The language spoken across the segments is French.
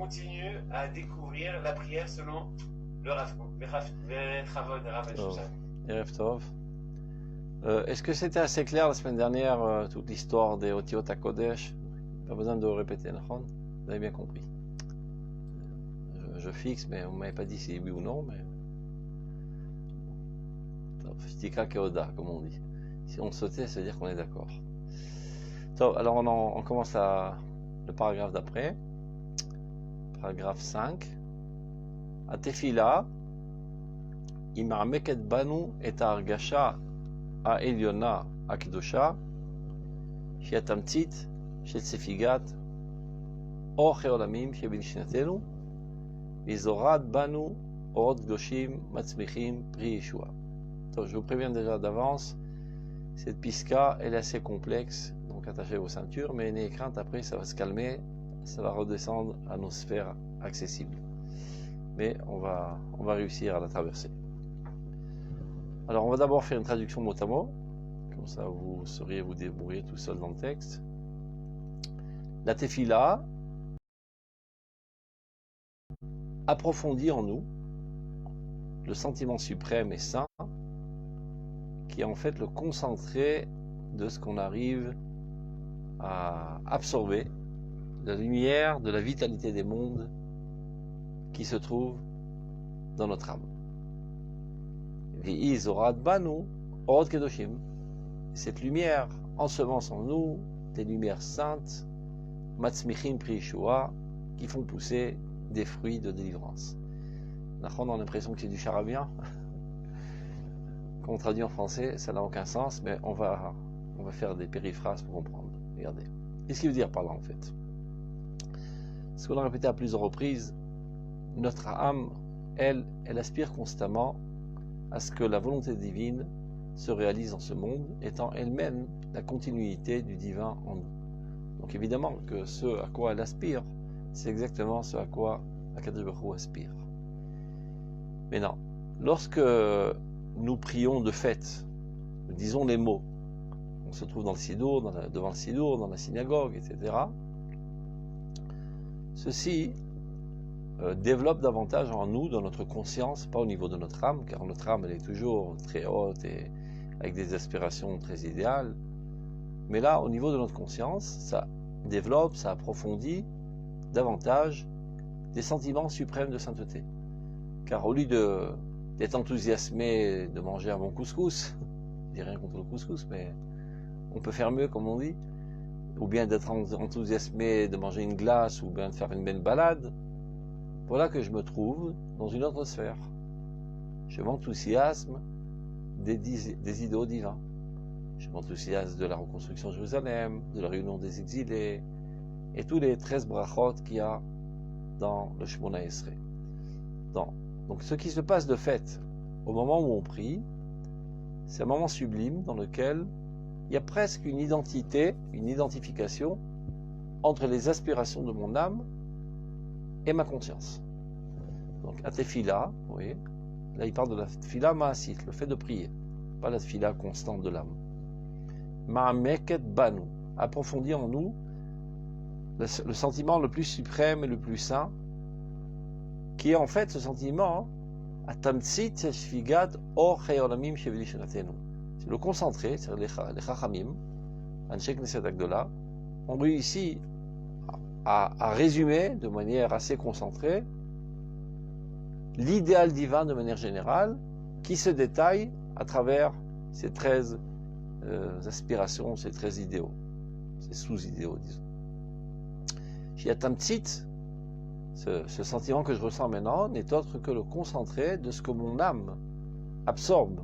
continue à découvrir la prière selon le Rav Kook. Erev Tov. Est-ce que c'était assez clair la semaine dernière, toute l'histoire des Otiot HaKodesh? Pas besoin de répéter, vous avez bien compris. Je fixe, mais on ne m'avait pas dit si oui ou non, mais... Stika Keoda, comme on dit. Si on sautait, ça veut dire qu'on est d'accord. Alors on commence le paragraphe d'après. Paragraphe 5. Atefila, Imar Meket Banu et Argasha a Eliona Akdosha, Shiatamtit, Shetsefigat, Or Cheolamim, Shebinishnatenu, Vizorad Banu, Orot Gdoshim, Matzmichim, Pri Yeshua. Je vous préviens déjà d'avance, cette piska elle est assez complexe, donc attachez vos ceintures, mais n'ayez crainte, après ça va se calmer, ça va redescendre à nos sphères accessibles. Mais on va réussir à la traverser. Alors on va d'abord faire une traduction mot à mot, comme ça vous sauriez vous débrouiller tout seul dans le texte. La tefila approfondit en nous le sentiment suprême et saint, qui est en fait le concentré de ce qu'on arrive à absorber, la lumière de la vitalité des mondes qui se trouve dans notre âme. Cette lumière ensemence en nous des lumières saintes, matzmichim pri Yeshua, qui font pousser des fruits de délivrance. On a l'impression que c'est du charabia. Quand on traduit en français, ça n'a aucun sens, mais on va faire des périphrases pour comprendre. Regardez. Qu'est-ce qu'il veut dire par là en fait? Ce qu'on a répété à plusieurs reprises, notre âme, elle aspire constamment à ce que la volonté divine se réalise dans ce monde, étant elle-même la continuité du divin en nous. Donc évidemment que ce à quoi elle aspire, c'est exactement ce à quoi Akadosh Baruch Hu aspire. Mais non, lorsque nous prions de fait, nous disons les mots, on se trouve dans le Sidour, devant le Sidour, dans la synagogue, etc. Ceci développe davantage en nous, dans notre conscience, pas au niveau de notre âme, car notre âme elle est toujours très haute et avec des aspirations très idéales, mais là, au niveau de notre conscience, ça développe, ça approfondit davantage des sentiments suprêmes de sainteté. Car au lieu d'être enthousiasmé de manger un bon couscous, je dis rien contre le couscous, mais on peut faire mieux, comme on dit, ou bien d'être enthousiasmé de manger une glace, ou bien de faire une belle balade, voilà que je me trouve dans une autre sphère. Je m'enthousiasme des idéaux divins. Je m'enthousiasme de la reconstruction de Jérusalem, de la réunion des exilés, et tous les 13 brachot qu'il y a dans le Shemona Esrei. Donc ce qui se passe de fait au moment où on prie, c'est un moment sublime dans lequel il y a presque une identité, une identification entre les aspirations de mon âme et ma conscience. Donc à tefila, vous voyez, là il parle de la tefila ma'asit, le fait de prier, pas la tefila constante de l'âme. Ma'ameket banu, approfondit en nous le sentiment le plus suprême et le plus saint, qui est en fait ce sentiment atamtsit shfigat or cheolamim shevilishnatenu. C'est le concentré, c'est-à-dire les chachamim, Anshe Knesset Agdola, ont réussi à résumer de manière assez concentrée l'idéal divin de manière générale, qui se détaille à travers ces 13 aspirations, ces 13 idéaux, ces sous-idéaux, disons. Shiatamtsit, ce sentiment que je ressens maintenant n'est autre que le concentré de ce que mon âme absorbe,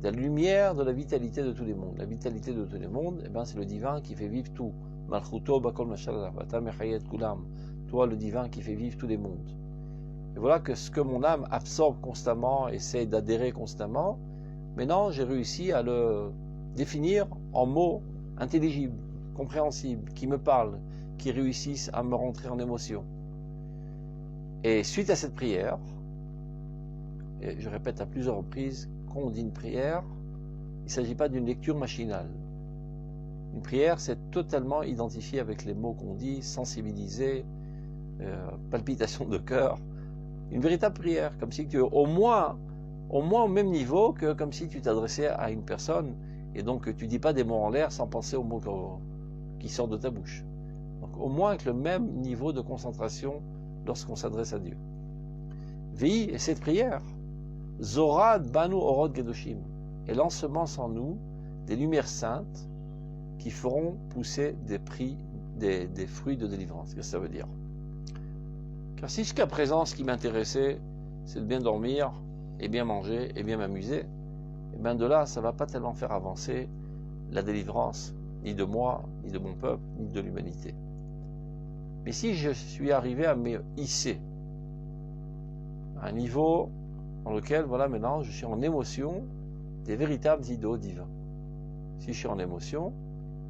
la lumière de la vitalité de tous les mondes. La vitalité de tous les mondes, c'est le divin qui fait vivre tout. Malchuto bakol mashallah, mechayet kulam. Toi, le divin qui fait vivre tous les mondes. Et voilà que ce que mon âme absorbe constamment, essaie d'adhérer constamment, maintenant j'ai réussi à le définir en mots intelligibles, compréhensibles, qui me parlent, qui réussissent à me rentrer en émotion. Et suite à cette prière, et je répète à plusieurs reprises, quand on dit une prière, il ne s'agit pas d'une lecture machinale. Une prière, c'est totalement identifié avec les mots qu'on dit, sensibilisé, palpitations de cœur, une véritable prière, comme si tu es au moins au même niveau que comme si tu t'adressais à une personne, et donc tu dis pas des mots en l'air sans penser aux mots qui sortent de ta bouche. Donc au moins avec le même niveau de concentration lorsqu'on s'adresse à Dieu. Vei, et cette prière, Zorad Banu Orod Gedoshim, elle ensemence en nous des lumières saintes qui feront pousser des fruits de délivrance. Qu'est-ce que ça veut dire? Car si jusqu'à présent, ce qui m'intéressait, c'est de bien dormir, et bien manger, et bien m'amuser, et bien de là, ça ne va pas tellement faire avancer la délivrance, ni de moi, ni de mon peuple, ni de l'humanité. Mais si je suis arrivé à me hisser à un niveau dans lequel, voilà, maintenant, je suis en émotion des véritables idéaux divins. Si je suis en émotion,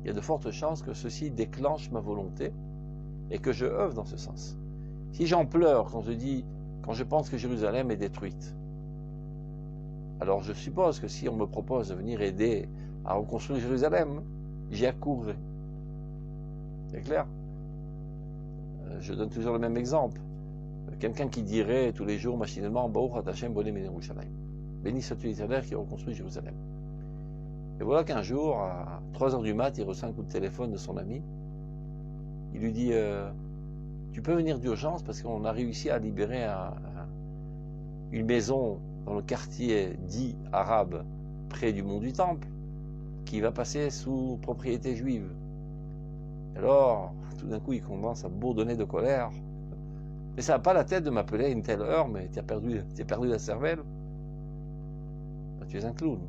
il y a de fortes chances que ceci déclenche ma volonté et que je œuvre dans ce sens. Si j'en pleure quand je pense que Jérusalem est détruite, alors je suppose que si on me propose de venir aider à reconstruire Jérusalem, j'y accourrai. C'est clair? Je donne toujours le même exemple. Quelqu'un qui dirait tous les jours machinalement Baruch Hashem Boné Yerushalayim. Béni soit-tu l'Éternel qui reconstruit Jérusalem. Et voilà qu'un jour, à 3h du mat, il reçoit un coup de téléphone de son ami. Il lui dit tu peux venir d'urgence parce qu'on a réussi à libérer une maison dans le quartier dit arabe près du mont du Temple qui va passer sous propriété juive. Alors, tout d'un coup, il commence à bourdonner de colère. Mais ça n'a pas la tête de m'appeler à une telle heure, mais tu as perdu la cervelle. Ben, tu es un clown.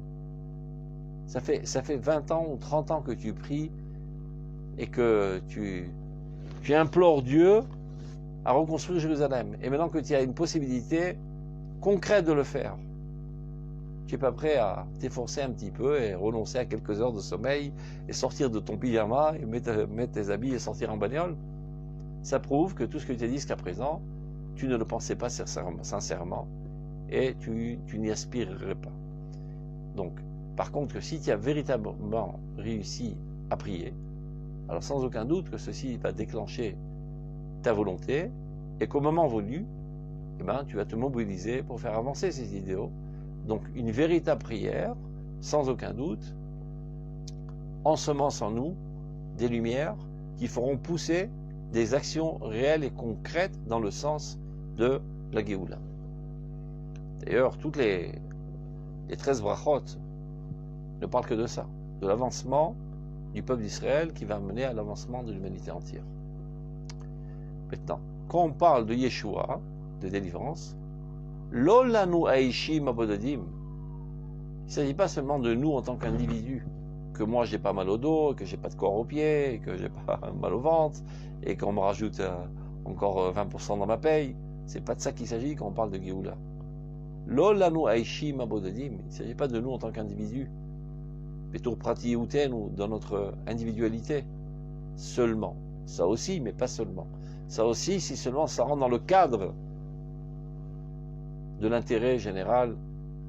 Ça fait 20 ans ou 30 ans que tu pries et que tu implores Dieu à reconstruire Jérusalem. Et maintenant que tu as une possibilité concrète de le faire, tu n'es pas prêt à t'efforcer un petit peu et renoncer à quelques heures de sommeil et sortir de ton pyjama et mettre tes habits et sortir en bagnole. Ça prouve que tout ce que tu as dit jusqu'à présent, tu ne le pensais pas sincèrement et tu n'y aspirerais pas. Donc, par contre, que si tu as véritablement réussi à prier, alors sans aucun doute que ceci va déclencher ta volonté et qu'au moment voulu, eh ben, tu vas te mobiliser pour faire avancer ces idéaux. Donc une véritable prière, sans aucun doute, ensemence en nous des lumières qui feront pousser des actions réelles et concrètes dans le sens de la Géoula. D'ailleurs, toutes les 13 brachot ne parlent que de ça, de l'avancement du peuple d'Israël qui va mener à l'avancement de l'humanité entière. Maintenant, quand on parle de Yeshua, de délivrance, Lolanu Aishim Abodadim, il ne s'agit pas seulement de nous en tant qu'individus, que moi j'ai pas mal au dos, que j'ai pas de corps aux pieds, que j'ai pas mal au ventre, et qu'on me rajoute encore 20% dans ma paye. C'est pas de ça qu'il s'agit quand on parle de Géoula. Lolanu Aishim Abodadim, il ne s'agit pas de nous en tant qu'individus, Betur Prati Uten ou dans notre individualité seulement. Ça aussi, mais pas seulement. Ça aussi, si seulement ça rentre dans le cadre de l'intérêt général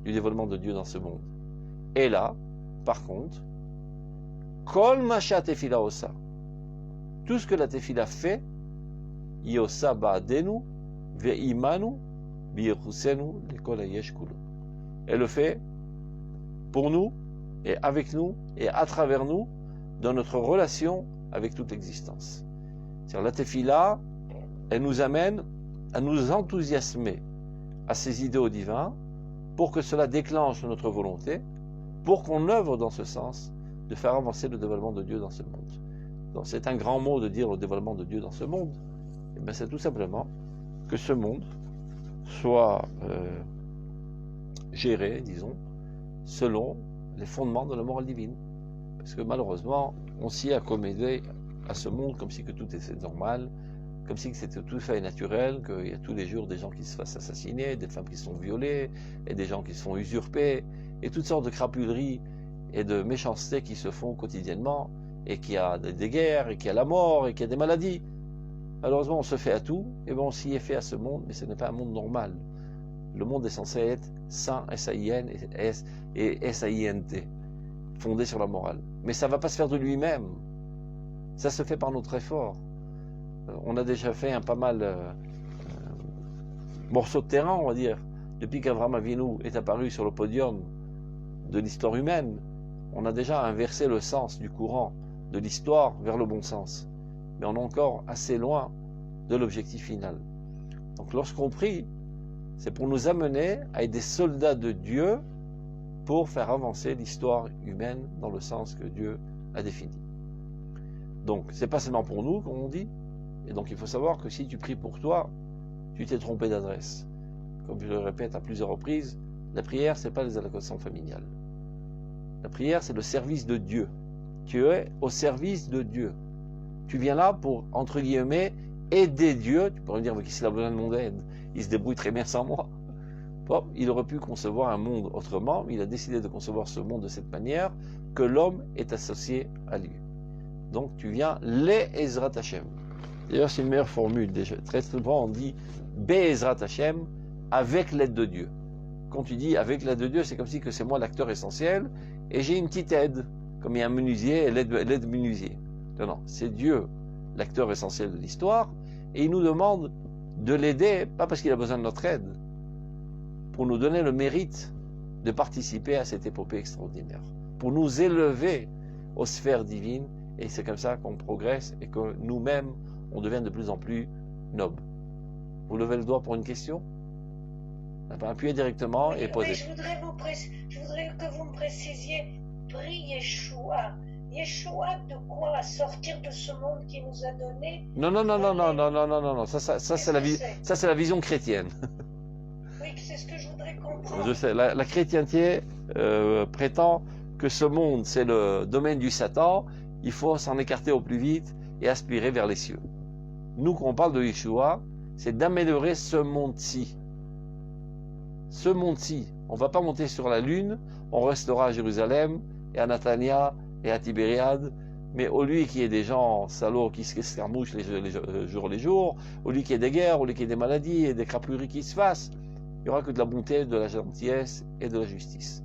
du dévoilement de Dieu dans ce monde. Et là, par contre, Kol Masha Tefila Osa, tout ce que la Tefila fait, Yosa Ba'adenu, Ve'imanu, Bi'yechusenu, Lekol Hayesh Kulo. Elle le fait pour nous, et avec nous, et à travers nous, dans notre relation avec toute l'existence. C'est-à-dire la Tefila, elle nous amène à nous enthousiasmer à ces idéaux divins pour que cela déclenche notre volonté, pour qu'on œuvre dans ce sens de faire avancer le dévoilement de Dieu dans ce monde. Donc c'est un grand mot de dire le dévoilement de Dieu dans ce monde. Et bien c'est tout simplement que ce monde soit géré, disons, selon les fondements de la morale divine. Parce que malheureusement, on s'y est accommodé à ce monde comme si que tout était normal, comme si c'était tout fait naturel, qu'il y a tous les jours des gens qui se fassent assassiner, des femmes qui sont violées, et des gens qui se font usurper, et toutes sortes de crapuleries et de méchancetés qui se font quotidiennement, et qu'il y a des guerres, et qu'il y a la mort, et qu'il y a des maladies. Malheureusement, on se fait à tout, et bon, on s'y est fait à ce monde, mais ce n'est pas un monde normal. Le monde est censé être saint, S-A-I-N et S-A-I-N-T, fondé sur la morale. Mais ça ne va pas se faire de lui-même. Ça se fait par notre effort. on a déjà fait un pas mal morceaux de terrain, on va dire, depuis qu'Avraham Avinu est apparu sur le podium de l'histoire humaine. On a déjà inversé le sens du courant de l'histoire vers le bon sens. Mais on est encore assez loin de l'objectif final. Donc lorsqu'on prie, c'est pour nous amener à être des soldats de Dieu pour faire avancer l'histoire humaine dans le sens que Dieu a défini. Donc, c'est pas seulement pour nous, comme on dit. Et donc, il faut savoir que si tu pries pour toi, tu t'es trompé d'adresse. Comme je le répète à plusieurs reprises, la prière, c'est pas les allocations familiales. La prière, c'est le service de Dieu. Tu es au service de Dieu. Tu viens là pour, entre guillemets, aider Dieu. Tu pourrais me dire, mais qu'est-ce qu'il a besoin de mon aide? Il se débrouille très bien sans moi. Bon, il aurait pu concevoir un monde autrement, mais il a décidé de concevoir ce monde de cette manière que l'homme est associé à lui. Donc tu viens les Ezrat Hashem. D'ailleurs, c'est une meilleure formule. Déjà. Très souvent, on dit Be'ezrat Hashem avec l'aide de Dieu. Quand tu dis avec l'aide de Dieu, c'est comme si que c'est moi l'acteur essentiel et j'ai une petite aide, comme il y a un menuisier et l'aide menuisier. Non, non, c'est Dieu l'acteur essentiel de l'histoire et il nous demande de l'aider, pas parce qu'il a besoin de notre aide, pour nous donner le mérite de participer à cette épopée extraordinaire, pour nous élever aux sphères divines. Et c'est comme ça qu'on progresse et que nous-mêmes, on devient de plus en plus nobles. Vous levez le doigt pour une question? Appuyez directement et posez. Oui, je voudrais que vous me précisiez, prie Yeshua. Yeshua de quoi? Sortir de ce monde qui nous a donné? Non. Ça c'est la vision chrétienne. Oui, c'est ce que je voudrais comprendre. Je sais, la chrétienté prétend que ce monde, c'est le domaine du Satan. Il faut s'en écarter au plus vite et aspirer vers les cieux. Nous, quand on parle de Yeshua, c'est d'améliorer ce monde-ci. Ce monde-ci. On ne va pas monter sur la lune, on restera à Jérusalem et à Natania et à Tibériade, mais au lieu qu'il y ait des gens salauds qui s'escarmouchent les jours, au lieu qu'il y ait des guerres, au lieu qu'il y ait des maladies et des crapuleries qui se fassent, il n'y aura que de la bonté, de la gentillesse et de la justice.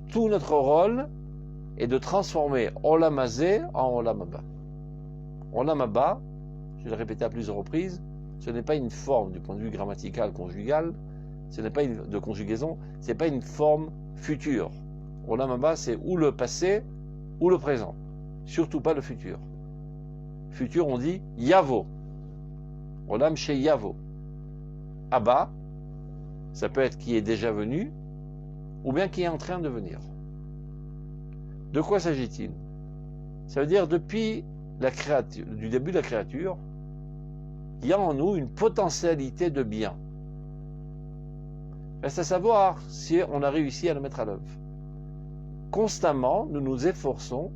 Tout notre rôle est de transformer Olam Hazé en Olam Haba. Olam Haba, je l'ai répété à plusieurs reprises, ce n'est pas une forme du point de vue grammatical, conjugal, ce n'est pas de conjugaison, ce n'est pas une forme future. Olam Haba, c'est ou le passé ou le présent, surtout pas le futur. Futur, on dit Yavo. Olam chez Yavo. Haba, ça peut être qui est déjà venu, ou bien qui est en train de venir. De quoi s'agit-il? Ça veut dire depuis la créature, du début de la créature, il y a en nous une potentialité de bien. Reste à savoir si on a réussi à le mettre à l'œuvre. Constamment, nous nous efforçons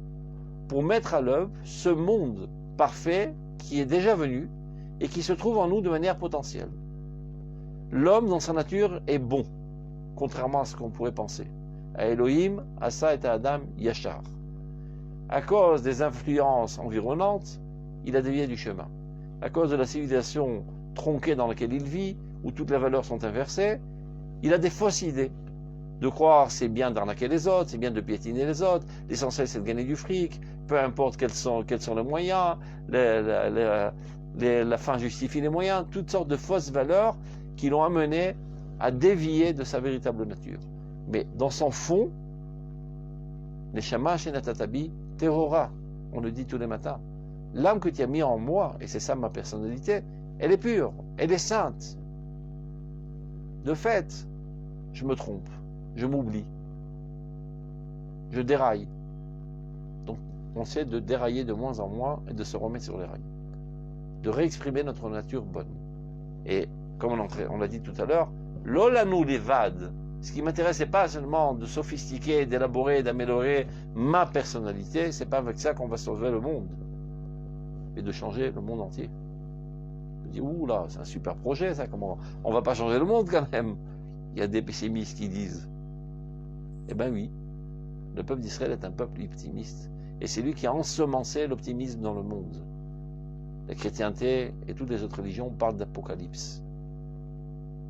pour mettre à l'œuvre ce monde parfait qui est déjà venu et qui se trouve en nous de manière potentielle. L'homme, dans sa nature, est bon, contrairement à ce qu'on pourrait penser. À Elohim, Asa et à Adam, Yachar. À cause des influences environnantes, il a dévié du chemin. À cause de la civilisation tronquée dans laquelle il vit, où toutes les valeurs sont inversées, il a des fausses idées. De croire c'est bien d'arnaquer les autres, c'est bien de piétiner les autres, l'essentiel c'est de gagner du fric, peu importe quels sont les moyens, la fin justifie les moyens, toutes sortes de fausses valeurs qui l'ont amené à dévier de sa véritable nature. Mais dans son fond, les shamash et natatabi, terora, on le dit tous les matins. L'âme que tu as mis en moi, et c'est ça ma personnalité, elle est pure, elle est sainte. De fait, je me trompe, je m'oublie, je déraille. Donc, on essaie de dérailler de moins en moins et de se remettre sur les rails, de réexprimer notre nature bonne. Et comme on l'a dit tout à l'heure, l'olanou levad. Ce qui m'intéresse, c'est pas seulement de sophistiquer, d'élaborer, d'améliorer ma personnalité. C'est pas avec ça qu'on va sauver le monde et de changer le monde entier. Je dis, ouh là, c'est un super projet, ça. Comment on va pas changer le monde quand même? Il y a des pessimistes qui disent. Eh ben oui, le peuple d'Israël est un peuple optimiste, et c'est lui qui a ensemencé l'optimisme dans le monde. La chrétienté et toutes les autres religions parlent d'apocalypse.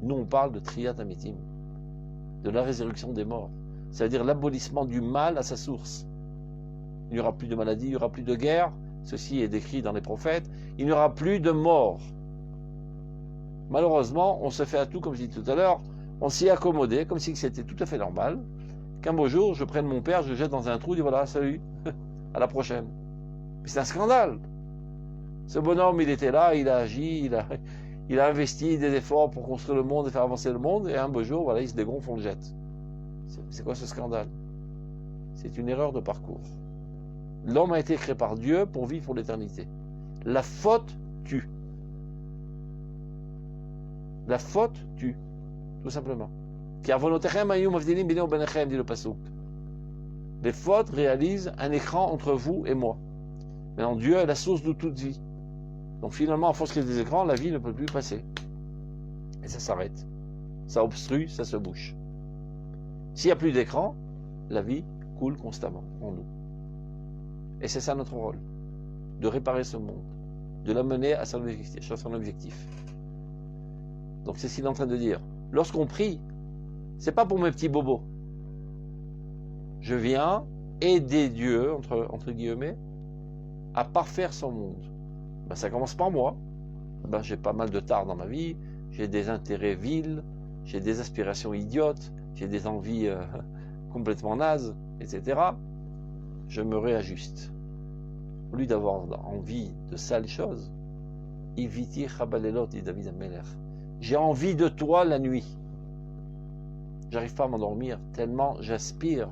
Nous, on parle de Triyat Amitim, de la résurrection des morts, c'est-à-dire l'abolissement du mal à sa source. Il n'y aura plus de maladie, il n'y aura plus de guerre, ceci est décrit dans les prophètes, il n'y aura plus de mort. Malheureusement, on se fait à tout, comme je dis tout à l'heure, on s'y est accommodé, comme si c'était tout à fait normal, qu'un beau jour, je prenne mon père, je le jette dans un trou, je dis voilà, salut, à la prochaine. Mais c'est un scandale. Ce bonhomme, il était là, il a agi, il a investi des efforts pour construire le monde et faire avancer le monde, et un beau jour, voilà, il se dégonfle, on le jette. C'est quoi ce scandale? C'est une erreur de parcours. L'homme a été créé par Dieu pour vivre pour l'éternité. La faute tue. La faute tue, tout simplement. Car volontairement, dit le pasuk. Les fautes réalisent un écran entre vous et moi. Maintenant, Dieu est la source de toute vie. Donc finalement, à force qu'il y ait des écrans, la vie ne peut plus passer. Et ça s'arrête. Ça obstrue, ça se bouche. S'il n'y a plus d'écran, la vie coule constamment en nous. Et c'est ça notre rôle, de réparer ce monde, de l'amener à son objectif. Donc c'est ce qu'il est en train de dire. Lorsqu'on prie, c'est pas pour mes petits bobos. Je viens aider Dieu, entre guillemets, à parfaire son monde. Ben, ça commence par moi. Ben, j'ai pas mal de tard dans ma vie, j'ai des intérêts vils, j'ai des aspirations idiotes, j'ai des envies complètement nazes, etc. Je me réajuste. Au lieu d'avoir envie de sales choses, Iviti chabalelot, dit David Ameler. J'ai envie de toi la nuit. J'arrive pas à m'endormir tellement j'aspire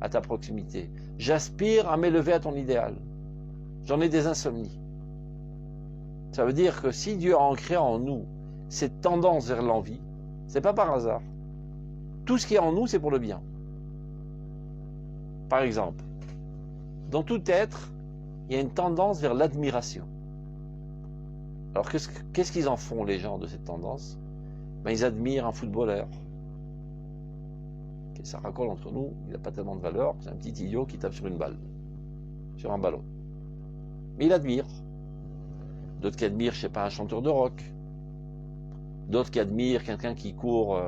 à ta proximité. J'aspire à m'élever à ton idéal. J'en ai des insomnies. Ça veut dire que si Dieu a ancré en nous cette tendance vers l'envie, c'est pas par hasard. Tout ce qui est en nous, c'est pour le bien. Par exemple, dans tout être, il y a une tendance vers l'admiration. Alors qu'est-ce qu'ils en font les gens de cette tendance? Ben, ils admirent un footballeur. Okay, ça racole entre nous, il n'a pas tellement de valeur, c'est un petit idiot qui tape sur une balle, sur un ballon. Mais il admire. D'autres qui admirent, je sais pas, un chanteur de rock. D'autres qui admirent quelqu'un qui court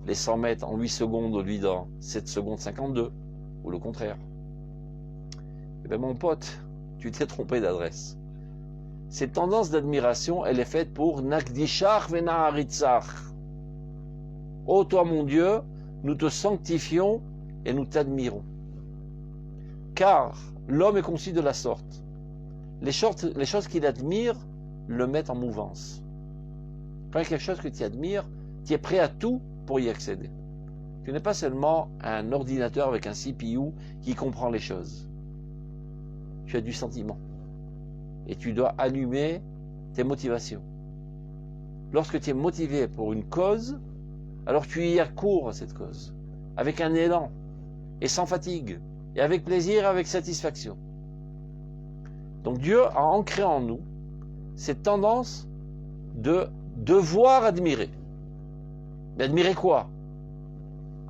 les 100 mètres en 8 secondes au lieu dans 7 secondes 52, ou le contraire. Eh bien mon pote, tu t'es trompé d'adresse. Cette tendance d'admiration, elle est faite pour Nakdishach Venaharitzach. Ô toi mon Dieu, nous te sanctifions et nous t'admirons. Car l'homme est conçu de la sorte. Les choses qu'il admire le mettent en mouvance. Quand il y a quelque chose que tu admires, tu es prêt à tout pour y accéder. Tu n'es pas seulement un ordinateur avec un CPU qui comprend les choses. Tu as du sentiment. Et tu dois allumer tes motivations. Lorsque tu es motivé pour une cause, alors tu y accours à cette cause, avec un élan, et sans fatigue, et avec plaisir, et avec satisfaction. Donc Dieu a ancré en nous cette tendance de devoir admirer. Mais admirer quoi?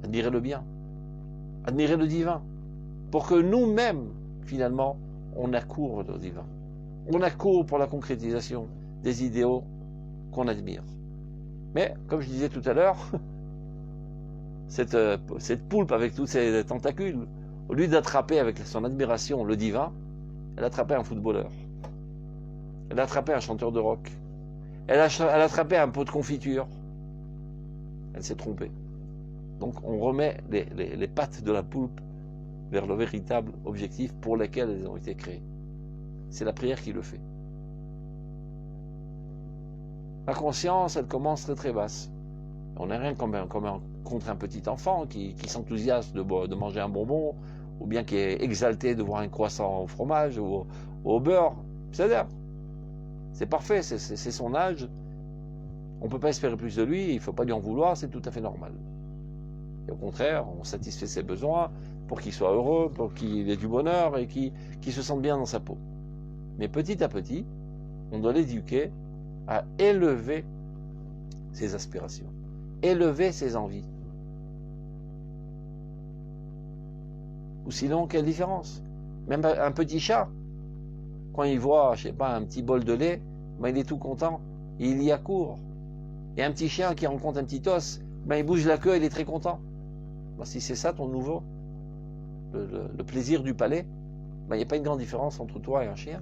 Admirer le bien, admirer le divin, pour que nous-mêmes, finalement, on accourt le divin. On accourt pour la concrétisation des idéaux qu'on admire. Mais, comme je disais tout à l'heure, cette poulpe avec tous ses tentacules, au lieu d'attraper avec son admiration le divin, elle attrapait un footballeur. Elle attrapait un chanteur de rock. Elle attrapait un pot de confiture. Elle s'est trompée. Donc on remet les pattes de la poulpe vers le véritable objectif pour lequel elles ont été créées. C'est la prière qui le fait. La conscience, elle commence très très basse. On n'est rien comme contre un petit enfant qui s'enthousiasme de manger un bonbon, ou bien qui est exalté de voir un croissant au fromage ou au beurre. C'est parfait, c'est son âge. On ne peut pas espérer plus de lui, il ne faut pas lui en vouloir, c'est tout à fait normal. Et au contraire, on satisfait ses besoins pour qu'il soit heureux, pour qu'il ait du bonheur et qu'il se sente bien dans sa peau. Mais petit à petit, on doit l'éduquer à élever ses aspirations, élever ses envies. Ou sinon, quelle différence? Même un petit chat, quand il voit, je sais pas, un petit bol de lait, ben il est tout content, il y accourt. Et un petit chien qui rencontre un petit os, ben il bouge la queue, il est très content. Ben, si c'est ça ton nouveau, le plaisir du palais, ben il n'y a pas une grande différence entre toi et un chien.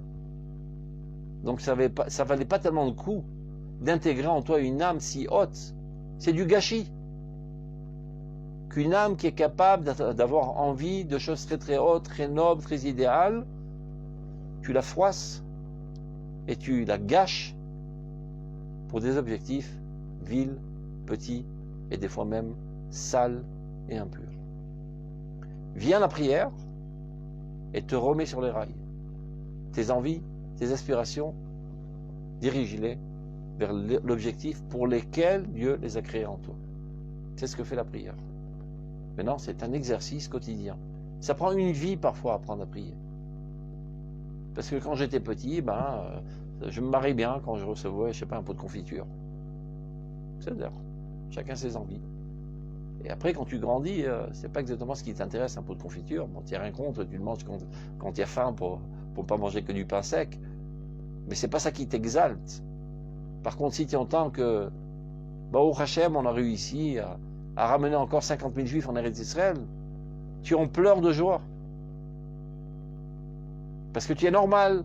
Donc ça valait pas tellement le coup d'intégrer en toi une âme si haute. C'est du gâchis. Qu'une âme qui est capable d'avoir envie de choses très très hautes, très nobles, très idéales, tu la froisses et tu la gâches pour des objectifs vils, petits et des fois même sales et impurs. Vient la prière et te remet sur les rails. Tes envies, tes aspirations, dirige-les vers l'objectif pour lequel Dieu les a créés en toi. C'est ce que fait la prière. Maintenant, c'est un exercice quotidien. Ça prend une vie parfois à apprendre à prier. Parce que quand j'étais petit, je me marrais bien quand je recevais, je sais pas, un pot de confiture. C'est-à-dire, chacun ses envies. Et après, quand tu grandis, c'est pas exactement ce qui t'intéresse, un pot de confiture. Bon, tu n'as rien contre, tu le manges quand tu as faim pour pas manger que du pain sec. Mais c'est pas ça qui t'exalte. Par contre, si tu entends que, au Hachem, on a réussi à ramener encore 50 000 juifs en Eretz Israël, tu en pleures de joie. Parce que tu es normal.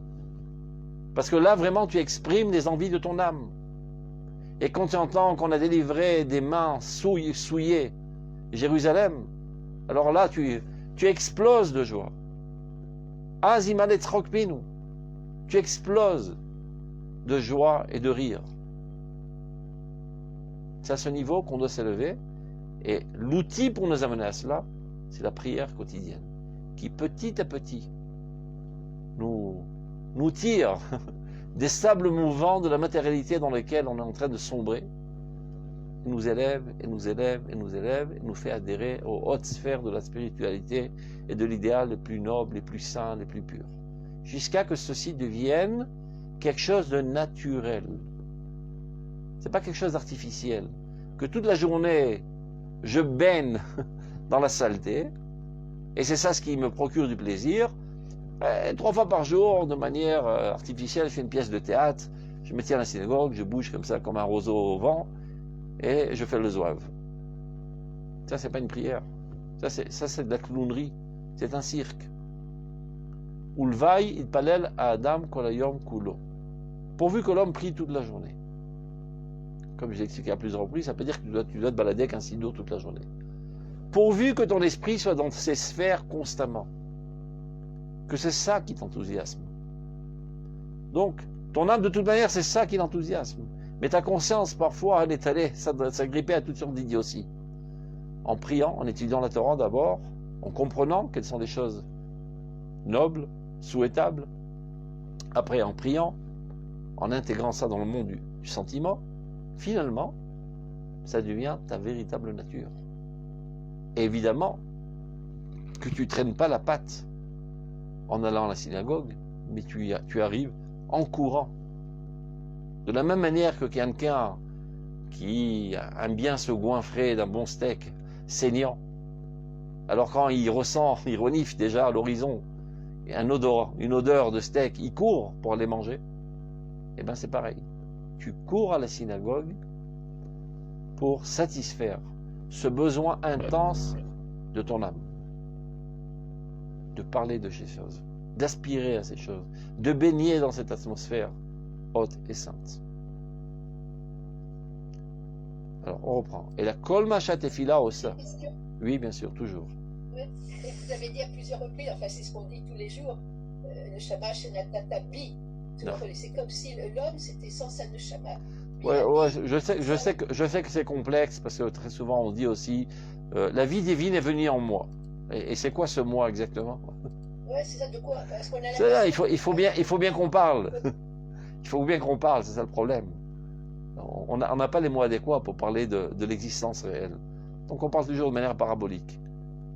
Parce que là, vraiment, tu exprimes les envies de ton âme. Et quand tu entends qu'on a délivré des mains souillées Jérusalem, alors là, tu exploses de joie. Tu exploses de joie et de rire. C'est à ce niveau qu'on doit s'élever. Et l'outil pour nous amener à cela, c'est la prière quotidienne, qui petit à petit nous tire des sables mouvants de la matérialité dans lesquels on est en train de sombrer, et nous élève, et nous élève, et nous élève, et nous fait adhérer aux hautes sphères de la spiritualité et de l'idéal les plus nobles, les plus saints, les plus purs. Jusqu'à que ceci devienne quelque chose de naturel. C'est pas quelque chose d'artificiel. Que toute la journée, je baigne dans la saleté, et c'est ça ce qui me procure du plaisir. 3 fois par jour, de manière artificielle, je fais une pièce de théâtre, je me tiens à la synagogue, je bouge comme ça, comme un roseau au vent, et je fais le zouave. Ça, c'est pas une prière. Ça, c'est de la clownerie. C'est un cirque. Ulvaï itpalel à Adam kolayom kulo. Pourvu que l'homme prie toute la journée. Comme je l'ai expliqué à plusieurs reprises, ça peut dire que tu dois te balader avec un sido toute la journée. Pourvu que ton esprit soit dans ces sphères constamment. Que c'est ça qui t'enthousiasme. Donc, ton âme, de toute manière, c'est ça qui l'enthousiasme. Mais ta conscience, parfois, elle est allée s'agripper à toutes sortes d'idioties. En priant, en étudiant la Torah d'abord, en comprenant quelles sont les choses nobles, souhaitables. Après, en priant, en intégrant ça dans le monde du sentiment, finalement, ça devient ta véritable nature. Et évidemment, que tu ne traînes pas la patte en allant à la synagogue, mais tu arrives en courant. De la même manière que quelqu'un qui aime bien se goinfrer d'un bon steak saignant, alors quand il renifle déjà à l'horizon une odeur de steak, il court pour aller manger, et bien c'est pareil. Tu cours à la synagogue pour satisfaire ce besoin intense de ton âme. De parler de ces choses, d'aspirer à ces choses, de baigner dans cette atmosphère haute et sainte. Alors, on reprend. Et la kol machat tefila osa. Oui, bien sûr, toujours. Oui. Et vous avez dit à plusieurs reprises, enfin c'est ce qu'on dit tous les jours, le Shabbat Shenatata Bi. C'est comme si l'homme c'était sans sa neshama. Ouais, je sais que c'est complexe parce que très souvent on dit aussi la vie divine est venue en moi. Et c'est quoi ce moi exactement? Ouais, c'est ça de quoi? Parce qu'on a là, il faut bien qu'on parle. Il faut bien qu'on parle, c'est ça le problème. On n'a pas les mots adéquats pour parler de l'existence réelle. Donc on parle toujours de manière parabolique.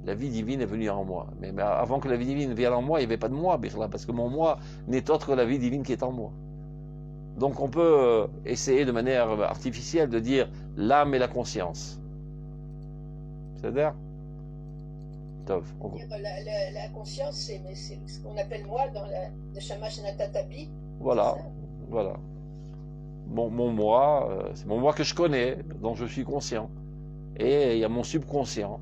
La vie divine est venue en moi. Mais avant que la vie divine vienne en moi, il n'y avait pas de moi, Birla, parce que mon moi n'est autre que la vie divine qui est en moi. Donc on peut essayer de manière artificielle de dire l'âme et la conscience. C'est-à-dire la conscience, c'est ce qu'on appelle moi dans le Shamash Natatabi. Voilà. Mon moi, c'est mon moi que je connais, dont je suis conscient. Et il y a mon subconscient.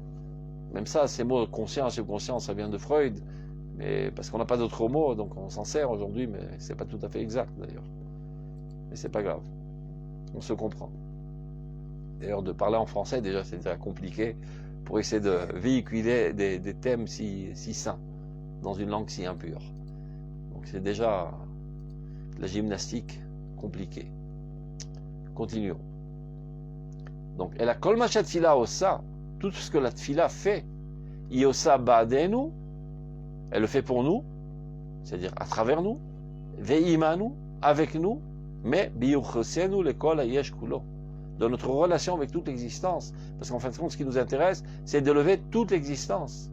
Même ça, ces mots conscient, subconscient, ça vient de Freud. Mais parce qu'on n'a pas d'autres mots, donc on s'en sert aujourd'hui, mais c'est pas tout à fait exact d'ailleurs. Mais c'est pas grave. On se comprend. D'ailleurs, de parler en français, déjà, c'est déjà compliqué pour essayer de véhiculer des thèmes si sains dans une langue si impure. Donc c'est déjà de la gymnastique compliquée. Continuons. Donc, et la kol ma shatfila osa, tout ce que la tfila fait, iosa ba'adenu, elle le fait pour nous, c'est-à-dire à travers nous, ve'imanu, avec nous, mais biyuchosenu lekol hayesh kulo, dans notre relation avec toute l'existence. Parce qu'en fin de compte, ce qui nous intéresse, c'est de lever toute l'existence.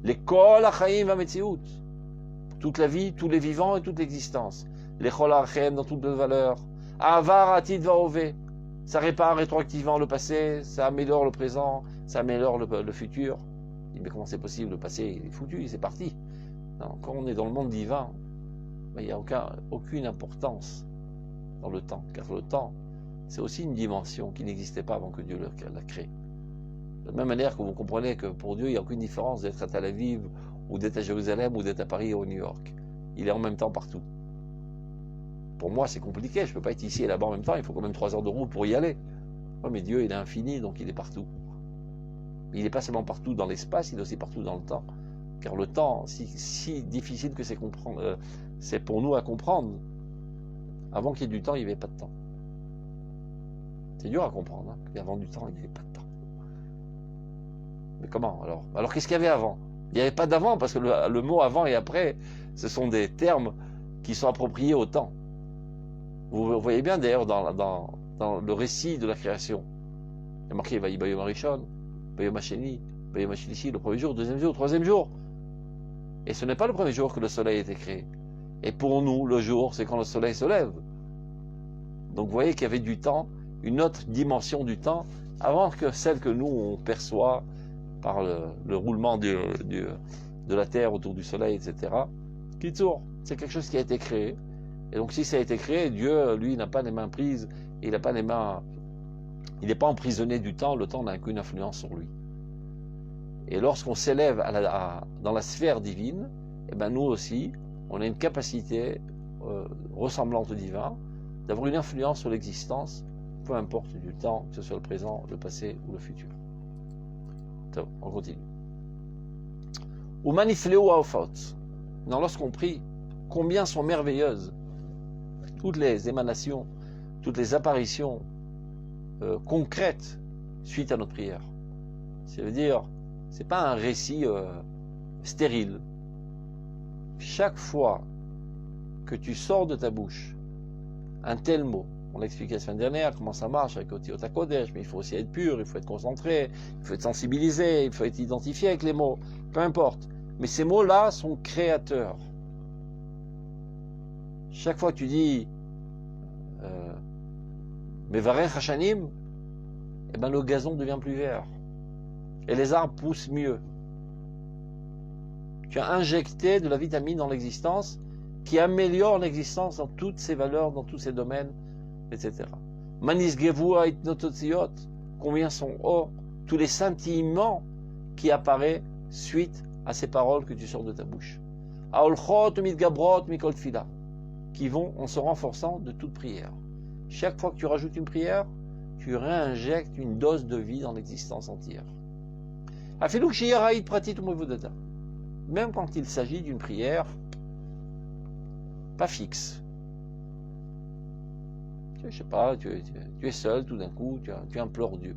Les kol hachaim va'metziut, toute la vie, tous les vivants et toute l'existence. Les kol hachem dans toutes les valeurs. Avar atid va'ove, ça répare rétroactivement le passé, ça améliore le présent, ça améliore le futur. Mais comment c'est possible? Le passé il est foutu, c'est parti. Non, quand on est dans le monde divin, il n'y a aucune importance dans le temps, car le temps, c'est aussi une dimension qui n'existait pas avant que Dieu l'a créée. De la même manière que vous comprenez que pour Dieu, il n'y a aucune différence d'être à Tel Aviv, ou d'être à Jérusalem, ou d'être à Paris ou à New York. Il est en même temps partout. Pour moi, c'est compliqué, je ne peux pas être ici et là-bas en même temps, il faut quand même 3 heures de route pour y aller. Ouais, mais Dieu, il est infini, donc il est partout. Il n'est pas seulement partout dans l'espace, il est aussi partout dans le temps. Car le temps, si difficile que c'est pour nous à comprendre, avant qu'il y ait du temps, il n'y avait pas de temps. C'est dur à comprendre, hein, qu'avant du temps, il n'y avait pas de temps. Mais comment alors? Alors qu'est-ce qu'il y avait avant? Il n'y avait pas d'avant, parce que le mot avant et après, ce sont des termes qui sont appropriés au temps. Vous voyez bien d'ailleurs dans le récit de la création. Il y a marqué Vayibayom Arishon, Vayom Hasheni, Vayom Hashlishi, le premier jour, le deuxième jour, le troisième jour. Et ce n'est pas le premier jour que le soleil a été créé. Et pour nous, le jour, c'est quand le soleil se lève. Donc vous voyez qu'il y avait du temps, une autre dimension du temps, avant que celle que nous, on perçoit par le roulement de la Terre autour du soleil, etc. Kitsour, c'est quelque chose qui a été créé. Et donc si ça a été créé, Dieu, lui, n'a pas les mains prises, il n'a pas les mains... Il n'est pas emprisonné du temps, le temps n'a qu'une influence sur lui. Et lorsqu'on s'élève dans la sphère divine, eh ben nous aussi, on a une capacité ressemblante au divin, d'avoir une influence sur l'existence, peu importe du temps, que ce soit le présent, le passé ou le futur. Donc, on continue. Ou manifleu aofot. Non, lorsqu'on prie, combien sont merveilleuses toutes les émanations, toutes les apparitions concrètes suite à notre prière. Ça veut dire, c'est pas un récit stérile. Chaque fois que tu sors de ta bouche un tel mot, on l'a expliqué la semaine dernière, comment ça marche avec Otiot HaKodesh, mais il faut aussi être pur, il faut être concentré, il faut être sensibilisé, il faut être identifié avec les mots, peu importe. Mais ces mots-là sont créateurs. Chaque fois que tu dis Mevarech Hashanim, eh ben le gazon devient plus vert. Et les arbres poussent mieux. Tu as injecté de la vitamine dans l'existence qui améliore l'existence dans toutes ses valeurs, dans tous ses domaines, etc. Manis Gevua Itnototziot, combien sont tous les scintillements qui apparaissent suite à ces paroles que tu sors de ta bouche. Aolchot mitgabrot mikol tfila, qui vont en se renforçant de toute prière. Chaque fois que tu rajoutes une prière, tu réinjectes une dose de vie dans l'existence entière. Afiluk shiyaraïd pratit umevodata. Même quand il s'agit d'une prière pas fixe. Je sais pas, tu es seul, tout d'un coup, tu implores Dieu.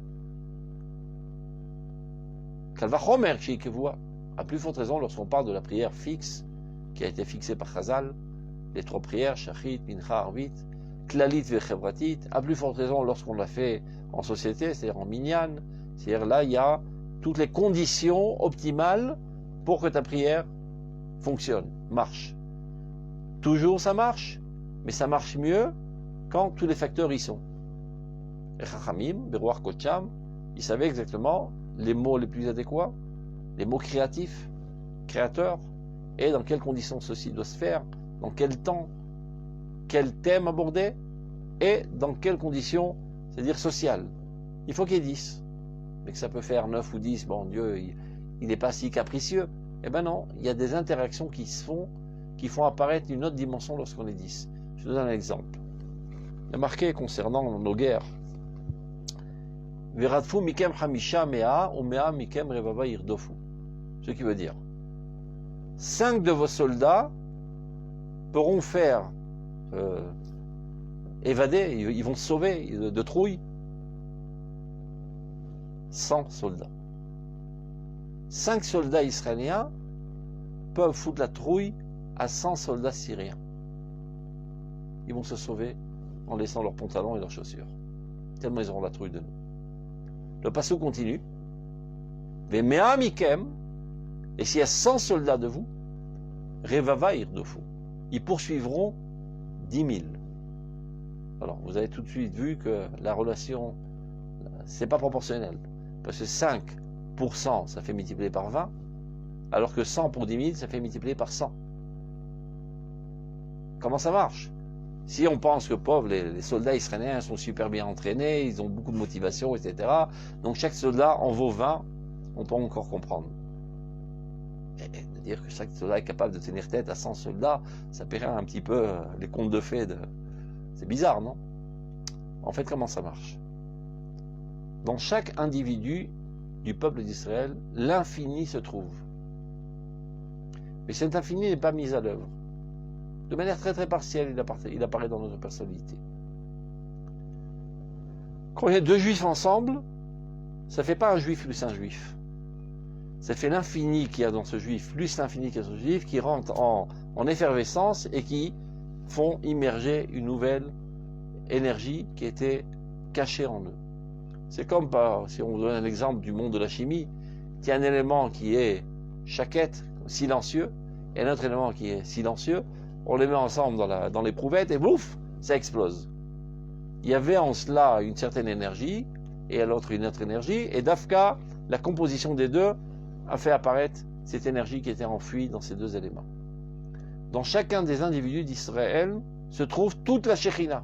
Kalvachomer shikevoa. À plus forte raison lorsqu'on parle de la prière fixe qui a été fixée par Chazal, les 3 prières, Shachit, Mincha, Arvit, Klalit Vechevratit, à plus forte raison lorsqu'on l'a fait en société, c'est-à-dire en minyan, c'est-à-dire là il y a toutes les conditions optimales pour que ta prière fonctionne, marche. Toujours ça marche, mais ça marche mieux quand tous les facteurs y sont. Et Chachamim, Beruach Kocham, ils savaient exactement les mots les plus adéquats, les mots créatifs, créateurs, et dans quelles conditions ceci doit se faire, dans quel temps, quel thème aborder, et dans quelles conditions, c'est-à-dire sociales. Il faut qu'il y ait 10, mais que ça peut faire 9 ou 10, bon Dieu, il n'est pas si capricieux, Eh ben non, il y a des interactions qui se font, qui font apparaître une autre dimension lorsqu'on est 10. Je vous donne un exemple. Il y a marqué concernant nos guerres. Veradfu mikem hamisha mea ou mea mikem revava irdofu. Ce qui veut dire 5 de vos soldats pourront faire évader, ils vont se sauver de trouille 100 soldats. 5 soldats israéliens peuvent foutre la trouille à 100 soldats syriens. Ils vont se sauver en laissant leurs pantalons et leurs chaussures. Tellement ils auront la trouille de nous. Le passage continue. Vemea mikem, et s'il y a 100 soldats de vous, revava irdofu. Ils poursuivront 10 000. Alors, vous avez tout de suite vu que la relation, c'est pas proportionnel. Parce que 5%, ça fait multiplier par 20, alors que 100 pour 10 000, ça fait multiplier par 100. Comment ça marche? Si on pense que pauvres, les soldats israéliens sont super bien entraînés, ils ont beaucoup de motivation, etc. Donc chaque soldat en vaut 20, on peut encore comprendre. Et de dire que chaque soldat est capable de tenir tête à 100 soldats, ça paierait un petit peu les contes de fées. C'est bizarre, non? En fait, comment ça marche? Dans chaque individu du peuple d'Israël, l'infini se trouve. Mais cet infini n'est pas mis à l'œuvre. De manière très très partielle, il apparaît dans notre personnalité. Quand il y a deux juifs ensemble, ça ne fait pas un juif plus un juif. Ça fait l'infini qu'il y a dans ce juif, plus l'infini qu'il y a dans ce juif, qui rentre en effervescence et qui font immerger une nouvelle énergie qui était cachée en eux. C'est comme, si on vous donne un exemple du monde de la chimie, il y a un élément qui est chaquette, silencieux, et un autre élément qui est silencieux, on les met ensemble dans l'éprouvette et bouf, ça explose. Il y avait en cela une certaine énergie, et à l'autre une autre énergie, et d'Afka, la composition des deux a fait apparaître cette énergie qui était enfouie dans ces deux éléments. Dans chacun des individus d'Israël se trouve toute la Shekhinah,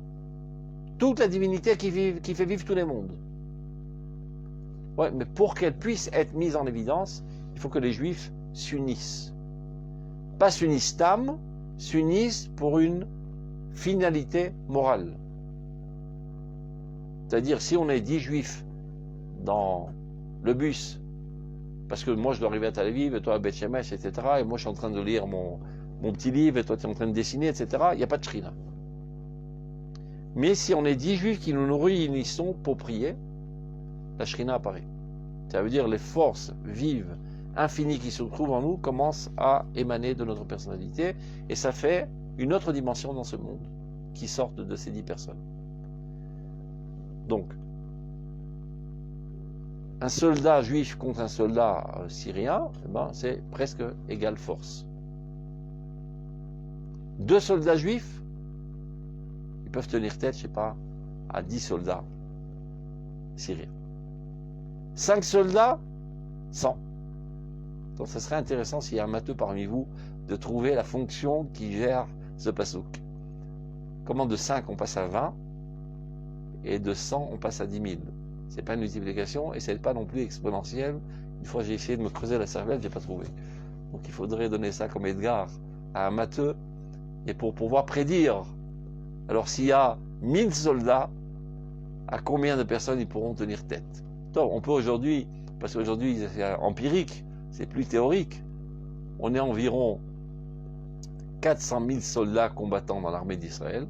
toute la divinité qui fait vivre tous les mondes. Ouais, mais pour qu'elle puisse être mise en évidence, il faut que les Juifs s'unissent. Pas s'unissent tam, s'unissent pour une finalité morale. C'est-à-dire, si on est 10 Juifs dans le bus, parce que moi je dois arriver à Tel Aviv, et toi à Beth Shemesh, etc., et moi je suis en train de lire mon petit livre, et toi tu es en train de dessiner, etc., il n'y a pas de Shrina. Mais si on est 10 Juifs qui nous réunissons pour prier, la Shrina apparaît. Ça veut dire les forces vives, infinies qui se trouvent en nous commencent à émaner de notre personnalité, et ça fait une autre dimension dans ce monde qui sort de ces 10 personnes. Donc, un soldat juif contre un soldat syrien, eh ben, c'est presque égale force. 2 soldats juifs, ils peuvent tenir tête, je sais pas, à 10 soldats syriens. 5 soldats, 100. Donc ça serait intéressant s'il y a un matheux parmi vous de trouver la fonction qui gère ce pasouk. Comment de 5 on passe à 20 et de 100 on passe à 10 000. C'est pas une multiplication et c'est pas non plus exponentiel. Une fois j'ai essayé de me creuser la cervelle, j'ai pas trouvé. Donc il faudrait donner ça comme Edgar à un matheux et pour pouvoir prédire. Alors s'il y a 1000 soldats, à combien de personnes ils pourront tenir tête? Donc, on peut aujourd'hui, parce qu'aujourd'hui c'est empirique, c'est plus théorique, on est environ 400 000 soldats combattants dans l'armée d'Israël,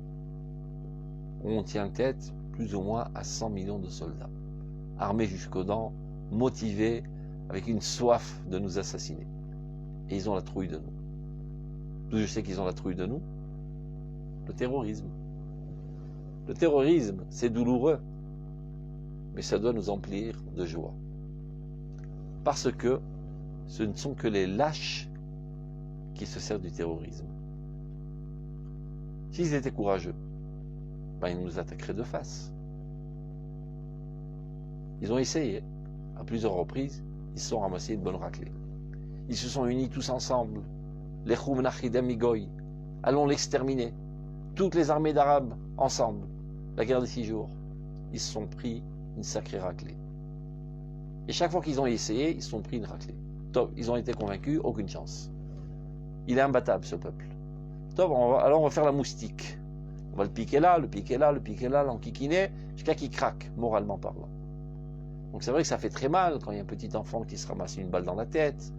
on tient tête plus ou moins à 100 millions de soldats, armés jusqu'aux dents, motivés, avec une soif de nous assassiner. Et ils ont la trouille de nous. D'où je sais qu'ils ont la trouille de nous? Le terrorisme. Le terrorisme, c'est douloureux, mais ça doit nous emplir de joie. Parce que ce ne sont que les lâches qui se servent du terrorisme. S'ils étaient courageux, ben ils nous attaqueraient de face. Ils ont essayé, à plusieurs reprises, ils se sont ramassés une bonne raclée. Ils se sont unis tous ensemble. Les Choum Nachidem Migoy, allons l'exterminer. Toutes les armées d'Arabes, ensemble. La guerre des 6 jours. Ils se sont pris une sacrée raclée. Et chaque fois qu'ils ont essayé, ils se sont pris une raclée. Top, ils ont été convaincus, aucune chance. Il est imbattable, ce peuple. Top, alors on va faire la moustique. On va le piquer là, le piquer là, le piquer là, l'enquiquiner, jusqu'à qu'il craque, moralement parlant. Donc c'est vrai que ça fait très mal quand il y a un petit enfant qui se ramasse une balle dans la tête,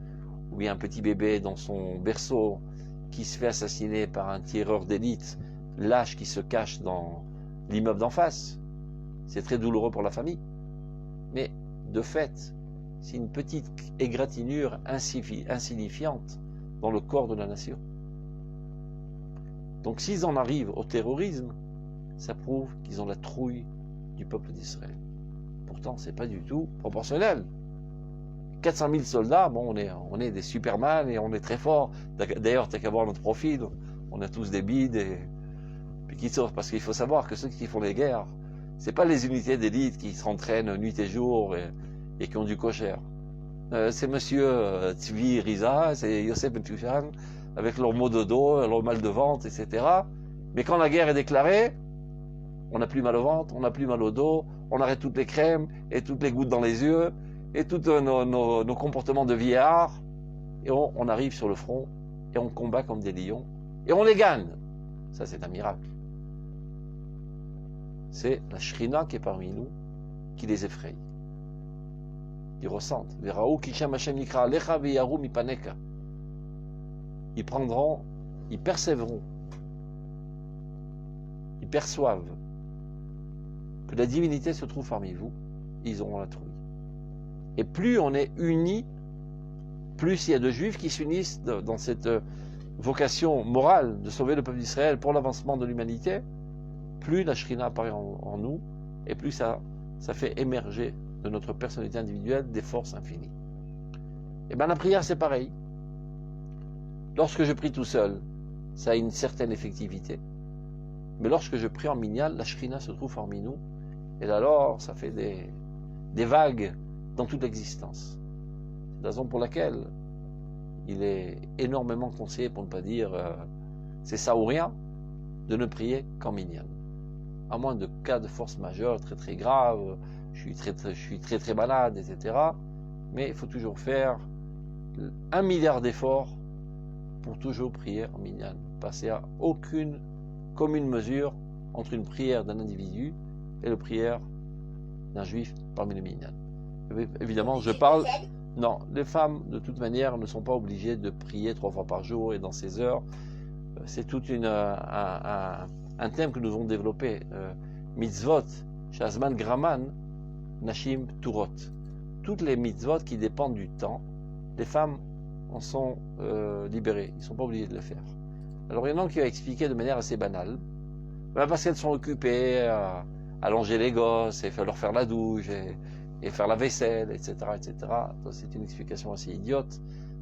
ou bien un petit bébé dans son berceau qui se fait assassiner par un tireur d'élite, lâche qui se cache dans l'immeuble d'en face. C'est très douloureux pour la famille. Mais de fait, c'est une petite égratignure insignifiante dans le corps de la nation. Donc s'ils en arrivent au terrorisme, ça prouve qu'ils ont la trouille du peuple d'Israël. Pourtant, c'est pas du tout proportionnel. 400 000 soldats, bon, on est des Superman et on est très forts. D'ailleurs, t'as qu'à voir notre profil, on a tous des bides et puis qui sortent, parce qu'il faut savoir que ceux qui font les guerres, c'est pas les unités d'élite qui s'entraînent nuit et jour et qui ont du cocher. C'est monsieur Tzvi Riza, c'est Yosef Ben-Tushan, avec leurs maux de dos, leur mal de ventre, etc. Mais quand la guerre est déclarée, on n'a plus mal au ventre, on n'a plus mal au dos, on arrête toutes les crèmes et toutes les gouttes dans les yeux et tous nos comportements de vieillard, et on arrive sur le front et on combat comme des lions et on les gagne. Ça, c'est un miracle. C'est la Shrina qui est parmi nous qui les effraie. Ils ressentent. Ils prendront, ils percèveront, ils perçoivent que la divinité se trouve parmi vous, ils auront la trouille. Et plus on est unis, plus il y a de juifs qui s'unissent dans cette vocation morale de sauver le peuple d'Israël pour l'avancement de l'humanité, plus la Shrina apparaît en nous, et plus ça fait émerger de notre personnalité individuelle des forces infinies. Et bien la prière c'est pareil. Lorsque je prie tout seul, ça a une certaine effectivité. Mais lorsque je prie en minyan, la Shrina se trouve parmi nous, et alors ça fait des vagues dans toute l'existence. C'est la raison pour laquelle il est énormément conseillé, pour ne pas dire c'est ça ou rien, de ne prier qu'en minyan. À moins de cas de force majeure très très graves, je suis très très malade, etc. Mais il faut toujours faire 1 milliard d'efforts pour toujours prier en minyan. Passer à aucune commune mesure entre une prière d'un individu et la prière d'un juif parmi les minyan. Évidemment, je parle... Non, les femmes, de toute manière, ne sont pas obligées de prier 3 fois par jour et dans ces heures. C'est tout un thème que nous avons développé. Mitzvot, Shazman Graman, Nashim Turot. Toutes les mitzvot qui dépendent du temps, les femmes en sont libérées. Ils ne sont pas obligés de le faire. Alors, il y en a qui va expliquer de manière assez banale. Parce qu'elles sont occupées à longer les gosses et leur faire la douche et faire la vaisselle, etc., etc. C'est une explication assez idiote,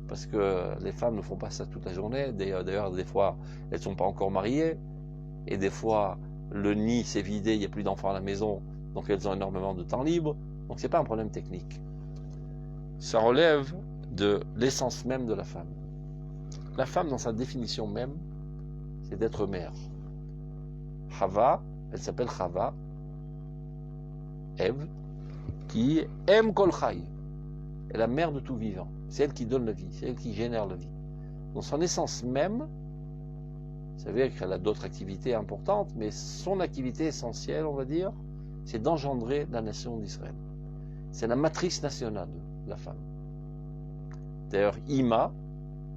parce que les femmes ne font pas ça toute la journée. D'ailleurs, des fois, elles ne sont pas encore mariées, et des fois, le nid s'est vidé, il n'y a plus d'enfants à la maison, donc elles ont énormément de temps libre. Donc c'est pas un problème technique. Ça relève de l'essence même de la femme. La femme, dans sa définition même, c'est d'être mère. Chava, elle s'appelle Chava, Ève, qui aime Kol Chai, est la mère de tout vivant. C'est elle qui donne la vie, c'est elle qui génère la vie. Dans son essence même, vous savez qu'elle a d'autres activités importantes, mais son activité essentielle, on va dire, c'est d'engendrer la nation d'Israël. C'est la matrice nationale, la femme. D'ailleurs, Ima,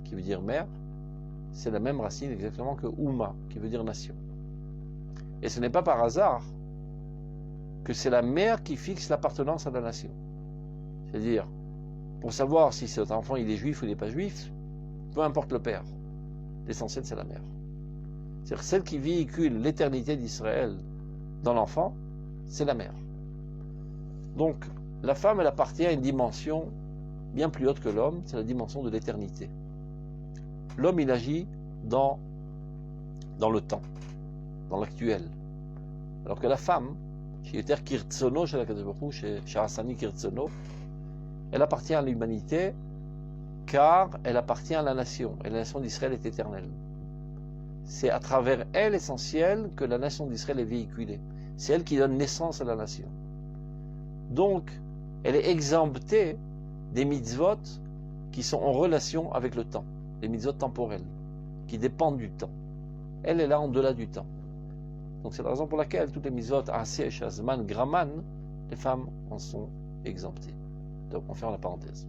qui veut dire mère, c'est la même racine exactement que Uma, qui veut dire nation. Et ce n'est pas par hasard que c'est la mère qui fixe l'appartenance à la nation. C'est-à-dire, pour savoir si cet enfant il est juif ou il n'est pas juif, peu importe le père. L'essentiel, c'est la mère. C'est-à-dire, celle qui véhicule l'éternité d'Israël dans l'enfant, c'est la mère. Donc, la femme, elle appartient à une dimension bien plus haute que l'homme, c'est la dimension de l'éternité. L'homme, il agit dans le temps, dans l'actuel. Alors que la femme, elle appartient à l'humanité car elle appartient à la nation, et la nation d'Israël est éternelle. C'est à travers elle essentiel que la nation d'Israël est véhiculée. C'est elle qui donne naissance à la nation. Donc, elle est exemptée des mitzvot qui sont en relation avec le temps, les mitzvot temporelles, qui dépendent du temps. Elle est là en delà du temps. Donc c'est la raison pour laquelle toutes les mitzvot, Aseh, Shazman, Graman, les femmes en sont exemptées. Donc on ferme la parenthèse.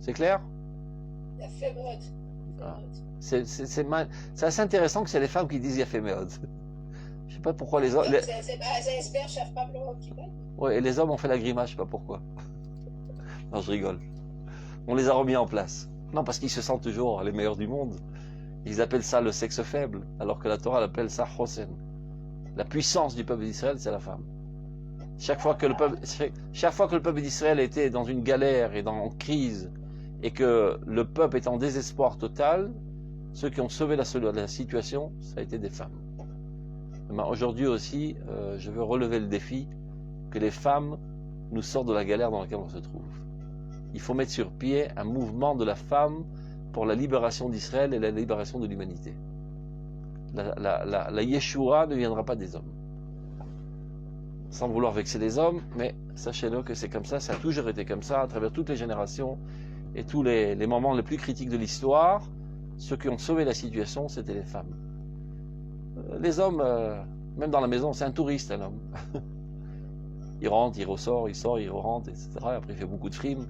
C'est clair? La fémode. Ah. C'est assez intéressant que c'est les femmes qui disent Yaféméod. Je sais pas pourquoi les hommes. Ouais, et les hommes ont fait la grimace, je sais pas pourquoi. Non, je rigole. On les a remis en place. Non, parce qu'ils se sentent toujours les meilleurs du monde. Ils appellent ça le sexe faible, alors que la Torah appelle ça Hosen. La puissance du peuple d'Israël, c'est la femme. Chaque fois que le peuple d'Israël était dans une galère et en crise, et que le peuple est en désespoir total, ceux qui ont sauvé la situation, ça a été des femmes. Aujourd'hui aussi, je veux relever le défi que les femmes nous sortent de la galère dans laquelle on se trouve. Il faut mettre sur pied un mouvement de la femme pour la libération d'Israël et la libération de l'humanité. La Yeshua ne viendra pas des hommes. Sans vouloir vexer les hommes, mais sachez-le que c'est comme ça a toujours été comme ça, à travers toutes les générations et tous les moments les plus critiques de l'histoire. Ceux qui ont sauvé la situation, c'était les femmes. Les hommes, même dans la maison, c'est un touriste, un homme. Il rentre, il ressort, il sort, il rentre, etc. Après, il fait beaucoup de frimes.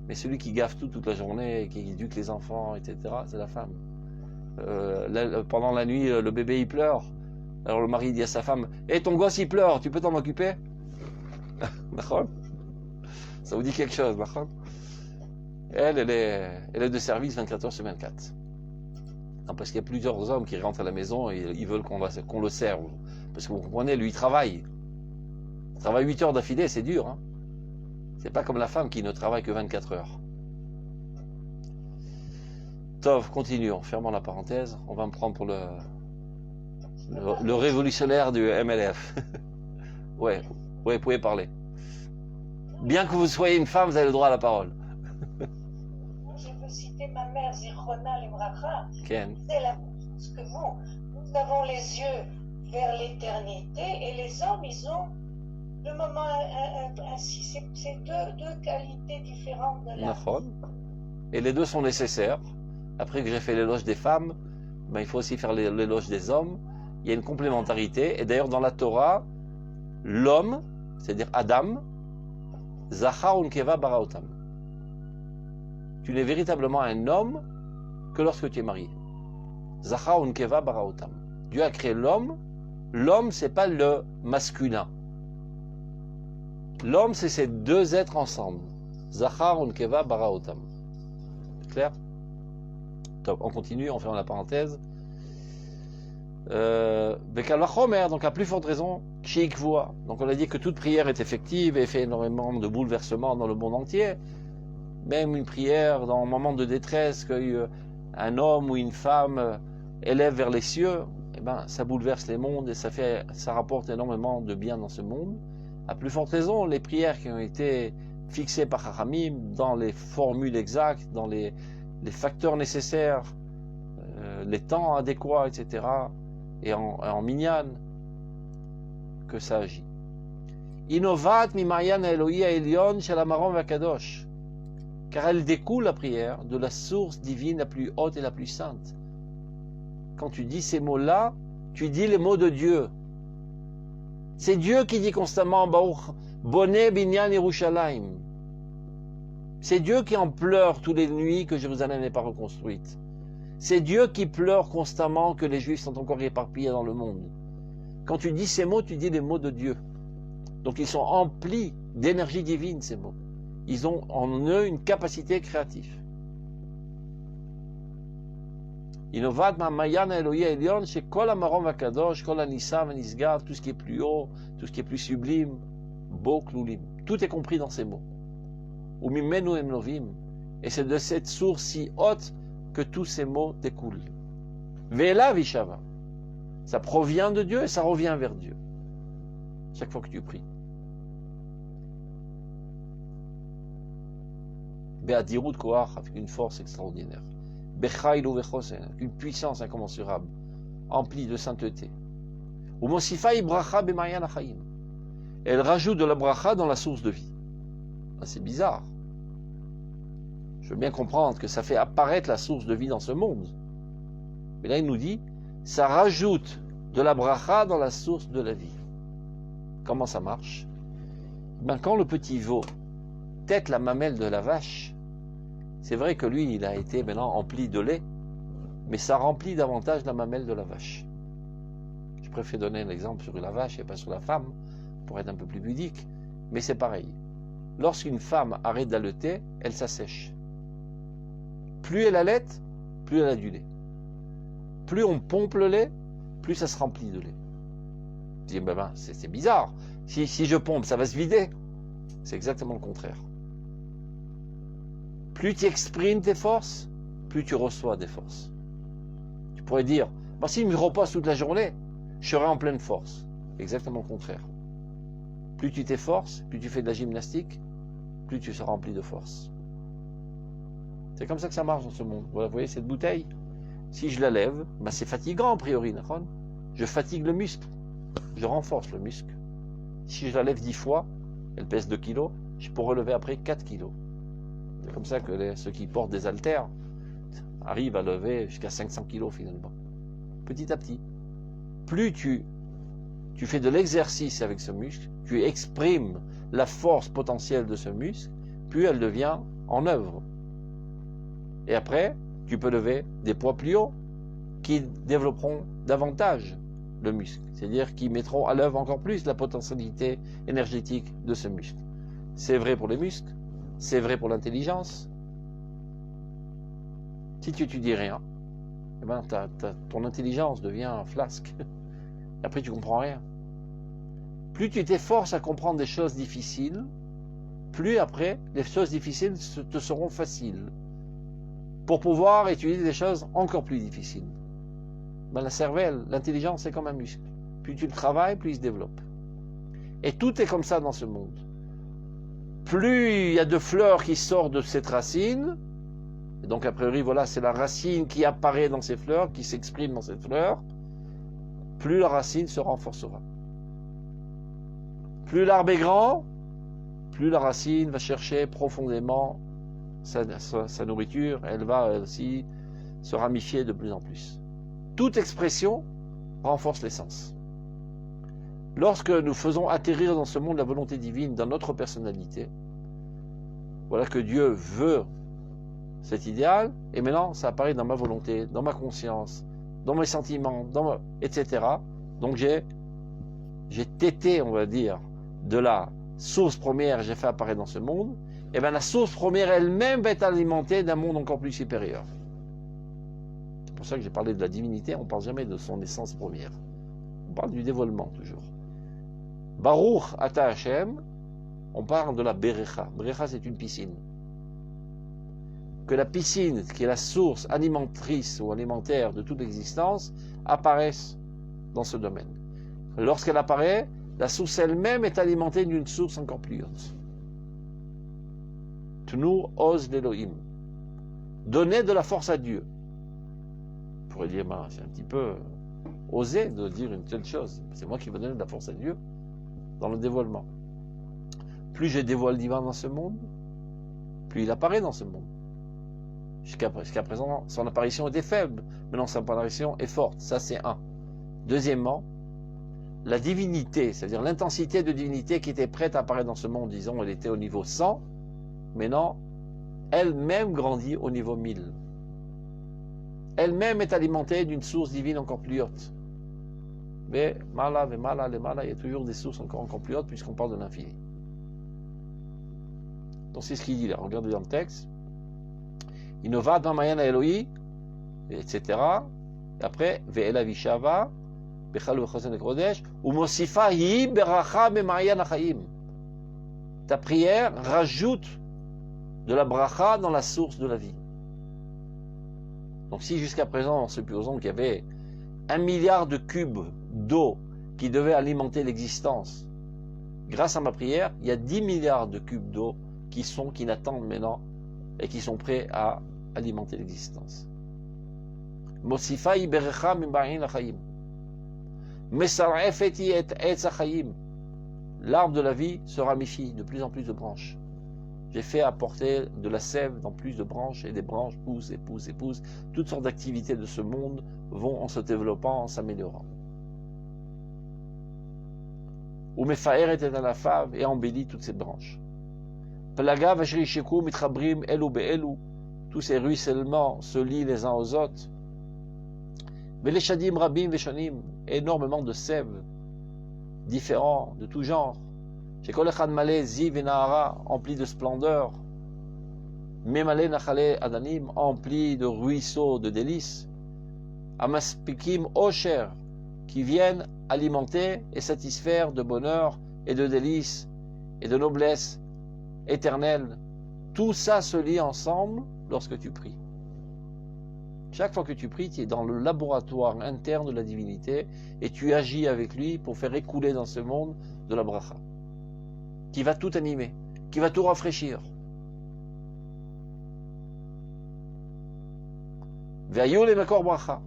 Mais celui qui gaffe toute la journée, qui éduque les enfants, etc., c'est la femme. Pendant la nuit, le bébé, il pleure. Alors le mari dit à sa femme, « Hé, ton gosse, il pleure, tu peux t'en occuper ?» Ça vous dit quelque chose, elle est de service 24 heures sur 24. Non, parce qu'il y a plusieurs hommes qui rentrent à la maison et ils veulent qu'on le serve. Parce que vous comprenez, lui, il travaille. Il travaille 8 heures d'affilée, c'est dur. Hein. C'est pas comme la femme qui ne travaille que 24 heures. Tov, continuons, fermons la parenthèse. On va me prendre pour le révolutionnaire du MLF. ouais, vous pouvez parler. Bien que vous soyez une femme, vous avez le droit à la parole. Je veux citer ma mère Zichrona Limracha. Ken. C'est la même chose que vous. Nous avons les yeux vers l'éternité et les hommes, ils ont le moment ainsi. C'est deux qualités différentes de la vie. Et les deux sont nécessaires. Après que j'ai fait l'éloge des femmes, ben, il faut aussi faire l'éloge des hommes. Il y a une complémentarité. Et d'ailleurs, dans la Torah, l'homme, c'est-à-dire Adam, Zachar unkeva baraotam. Tu n'es véritablement un homme que lorsque tu es marié. Zachar unkeva baraotam. Dieu a créé l'homme. L'homme, c'est pas le masculin. L'homme, c'est ces deux êtres ensemble. Zachar unkeva baraotam. C'est clair? Top. On continue, on ferme la parenthèse. Donc à plus forte raison, Kshikvoa. Donc on a dit que toute prière est effective et fait énormément de bouleversements dans le monde entier. Même une prière dans un moment de détresse qu'un homme ou une femme élève vers les cieux, eh ben, ça bouleverse les mondes et ça rapporte énormément de bien dans ce monde. À plus forte raison, les prières qui ont été fixées par Haramim dans les formules exactes, dans les facteurs nécessaires, les temps adéquats, etc., et en minyan, que ça agit. Innovat mimayan Elohi Elyon shel Amaron v'Akadosh, car elle découle, la prière, de la source divine la plus haute et la plus sainte. Quand tu dis ces mots-là, tu dis les mots de Dieu. C'est Dieu qui dit constamment Baruch Boneh Binyan Yerushalayim. C'est Dieu qui en pleure toutes les nuits que Jérusalem n'est pas reconstruite. C'est Dieu qui pleure constamment que les Juifs sont encore éparpillés dans le monde. Quand tu dis ces mots, tu dis les mots de Dieu. Donc ils sont emplis d'énergie divine, ces mots. Ils ont en eux une capacité créative. Innovat ma'mayan Elohi Elyon, chez Kol Amaron v'Akadosh, Kol Anissa v'Nisgad, tout ce qui est plus haut, tout ce qui est plus sublime, Bo Klulim. Tout est compris dans ces mots. Ou Mimenu Emnovim. Et c'est de cette source si haute que tous ces mots découlent. Vela Vishava. Ça provient de Dieu et ça revient vers Dieu. Chaque fois que tu pries. Be'adirut koach, avec une force extraordinaire. Bechailu vechosen, avec une puissance incommensurable, emplie de sainteté. Ou mosifai bracha b'mayan achaim. Elle rajoute de la bracha dans la source de vie. C'est bizarre. Je veux bien comprendre que ça fait apparaître la source de vie dans ce monde. Mais là, il nous dit, ça rajoute de la bracha dans la source de la vie. Comment ça marche? Quand le petit veau tète la mamelle de la vache, c'est vrai que lui, il a été maintenant empli de lait, mais ça remplit davantage la mamelle de la vache. Je préfère donner un exemple sur la vache et pas sur la femme, pour être un peu plus ludique, mais c'est pareil. Lorsqu'une femme arrête d'allaiter, elle s'assèche. Plus elle allaite, plus elle a du lait. Plus on pompe le lait, plus ça se remplit de lait. Je dis, c'est bizarre. Si je pompe, ça va se vider. C'est exactement le contraire. Plus tu exprimes tes forces, plus tu reçois des forces. Tu pourrais dire, si je me repose toute la journée, je serai en pleine force. Exactement le contraire. Plus tu t'efforces, plus tu fais de la gymnastique, plus tu seras rempli de force. C'est comme ça que ça marche dans ce monde. Voilà, vous voyez cette bouteille? Si je la lève, c'est fatigant a priori. Je fatigue le muscle. Je renforce le muscle. Si je la lève 10 fois, elle pèse 2 kilos, je peux relever après 4 kilos. C'est comme ça que ceux qui portent des haltères arrivent à lever jusqu'à 500 kilos finalement. Petit à petit. Plus tu fais de l'exercice avec ce muscle, tu exprimes la force potentielle de ce muscle, plus elle devient en œuvre. Et après, tu peux lever des poids plus hauts qui développeront davantage le muscle, c'est-à-dire qui mettront à l'œuvre encore plus la potentialité énergétique de ce muscle. C'est vrai pour les muscles, c'est vrai pour l'intelligence. Si tu étudies rien, ton intelligence devient un flasque. Et après, tu comprends rien. Plus tu t'efforces à comprendre des choses difficiles, plus après, les choses difficiles te seront faciles. Pour pouvoir étudier des choses encore plus difficiles. La cervelle, l'intelligence, c'est comme un muscle. Plus tu le travailles, plus il se développe. Et tout est comme ça dans ce monde. Plus il y a de fleurs qui sortent de cette racine, et donc a priori, voilà, c'est la racine qui apparaît dans ces fleurs, qui s'exprime dans cette fleur, plus la racine se renforcera. Plus l'arbre est grand, plus la racine va chercher profondément sa nourriture, elle va aussi se ramifier de plus en plus. Toute expression renforce l'essence. Lorsque nous faisons atterrir dans ce monde la volonté divine dans notre personnalité, voilà que Dieu veut cet idéal, et maintenant ça apparaît dans ma volonté, dans ma conscience, dans mes sentiments, etc. Donc j'ai tété, on va dire, de la source première, j'ai fait apparaître dans ce monde, et bien la source première elle-même va être alimentée d'un monde encore plus supérieur. C'est pour ça que j'ai parlé de la divinité, on ne parle jamais de son essence première. On parle du dévoilement toujours. Baruch Ata Hashem, on parle de la Berecha. Berecha, c'est une piscine. Que la piscine, qui est la source alimentatrice ou alimentaire de toute l'existence, apparaisse dans ce domaine. Lorsqu'elle apparaît, la source elle-même est alimentée d'une source encore plus haute. Tnu Oz l'Elohim. Donner de la force à Dieu. On pourrait dire, c'est un petit peu osé de dire une telle chose. C'est moi qui vais donner de la force à Dieu dans le dévoilement. Plus je dévoile le divin dans ce monde, plus il apparaît dans ce monde. Jusqu'à présent, son apparition était faible. Maintenant, son apparition est forte. Ça, c'est un. Deuxièmement, la divinité, c'est-à-dire l'intensité de divinité qui était prête à apparaître dans ce monde, disons, elle était au niveau 100, maintenant, elle-même grandit au niveau 1000. Elle-même est alimentée d'une source divine encore plus haute. Mais mala, il y a toujours des sources encore plus hautes puisqu'on parle de l'infini. Donc c'est ce qu'il dit là, regardez dans le texte. Innova dans Mayana Eloi, etc. Et après, Ve'ela Vishava, Bechal Vechosen Kodesh, ou Mosifa Hi Beracha Bemayan Achaim. Ta prière rajoute de la bracha dans la source de la vie. Donc si jusqu'à présent, supposons qu'il y avait 1 milliard de cubes d'eau qui devaient alimenter l'existence, grâce à ma prière, il y a 10 milliards de cubes d'eau qui n'attendent maintenant et qui sont prêts à alimenter l'existence. Mosifa iberecha mimbahin achayim. Mesarefeti et etz achayim. L'arbre de la vie se ramifie de plus en plus de branches. j'ai fait apporter de la sève dans plus de branches, et des branches poussent et poussent et poussent. Toutes sortes d'activités de ce monde vont en se développant, en s'améliorant. Ou Mefaer était dans la fave et embellit toutes ces branches. Pelaga vashrishiku mitrabrim elu be'elu. Tous ces ruissellements se lient les uns aux autres. Veleshadim rabim veshanim, énormément de sève, différents, de tout genre. Shekol echad malé ziv et nahara, empli de splendeur. Memale nachale adanim, empli de ruisseaux, de délices. Amaspikim osher, qui viennent alimenter et satisfaire de bonheur et de délices et de noblesse éternelle. Tout ça se lie ensemble lorsque tu pries. Chaque fois que tu pries, tu es dans le laboratoire interne de la divinité et tu agis avec lui pour faire écouler dans ce monde de la bracha, qui va tout animer, qui va tout rafraîchir. Ve'ayu le makor bracha.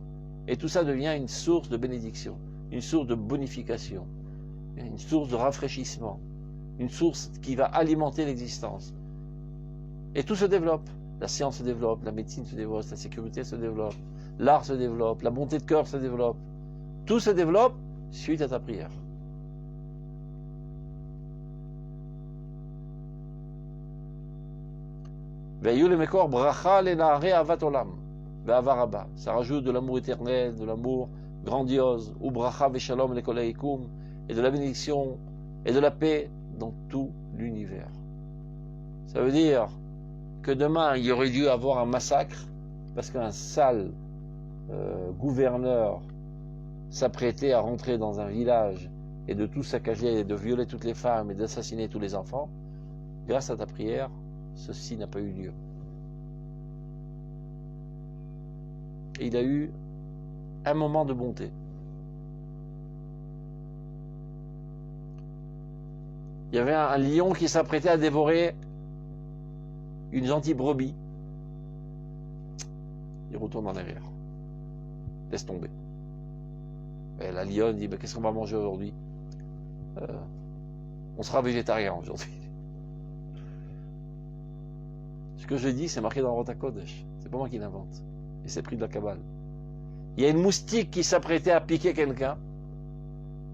Et tout ça devient une source de bénédiction, une source de bonification, une source de rafraîchissement, une source qui va alimenter l'existence. Et tout se développe. La science se développe, la médecine se développe, la sécurité se développe, l'art se développe, la bonté de cœur se développe. Tout se développe suite à ta prière. Ve'ayu le makor bracha le na'are avat olam. Ça rajoute de l'amour éternel, de l'amour grandiose, ou bracha veshalom lekoleikum, et de la bénédiction et de la paix dans tout l'univers. Ça veut dire que demain il y aurait dû avoir un massacre parce qu'un sale gouverneur s'apprêtait à rentrer dans un village et de tout saccager, et de violer toutes les femmes et d'assassiner tous les enfants. Grâce à ta prière, ceci n'a pas eu lieu. Et il a eu un moment de bonté. Il y avait un lion qui s'apprêtait à dévorer une gentille brebis. Il retourne en arrière. Laisse tomber. Et la lionne dit, mais qu'est-ce qu'on va manger aujourd'hui? On sera végétarien aujourd'hui. Ce que je dis, c'est marqué dans le Rota Kodesh. C'est pas moi qui l'invente. Et c'est pris de la Kabbale. Il y a une moustique qui s'apprêtait à piquer quelqu'un.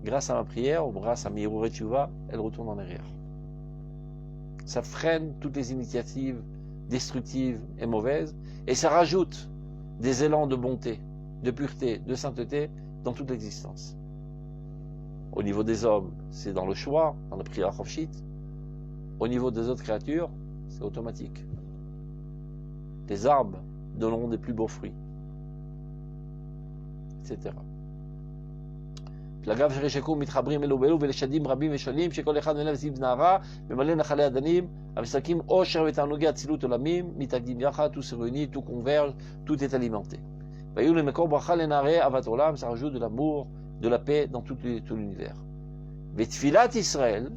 Grâce à ma prière, ou grâce à Mirure Tshuva, elle retourne en arrière. Ça freine toutes les initiatives destructives et mauvaises, et ça rajoute des élans de bonté, de pureté, de sainteté dans toute l'existence. Au niveau des hommes, c'est dans le choix, dans la prière Chofshit. Au niveau des autres créatures, c'est automatique. Les arbres donneront des plus beaux fruits, etc. פלגיו של ישקו מתחברים אלו באלו ולשדים רבים ושונים שכל אחד מהם זיו נערה ממלא נחלי אדנים המשחקים עושר ותענוגי אצילות עולמים מתאגדים יחד, tout se réunit, tout converge, tout est alimenté. והיו למקור ברכה לנערי אהבת עולם, ça rajoute de l'amour, de la paix dans tout l'univers. ותפילת ישראל,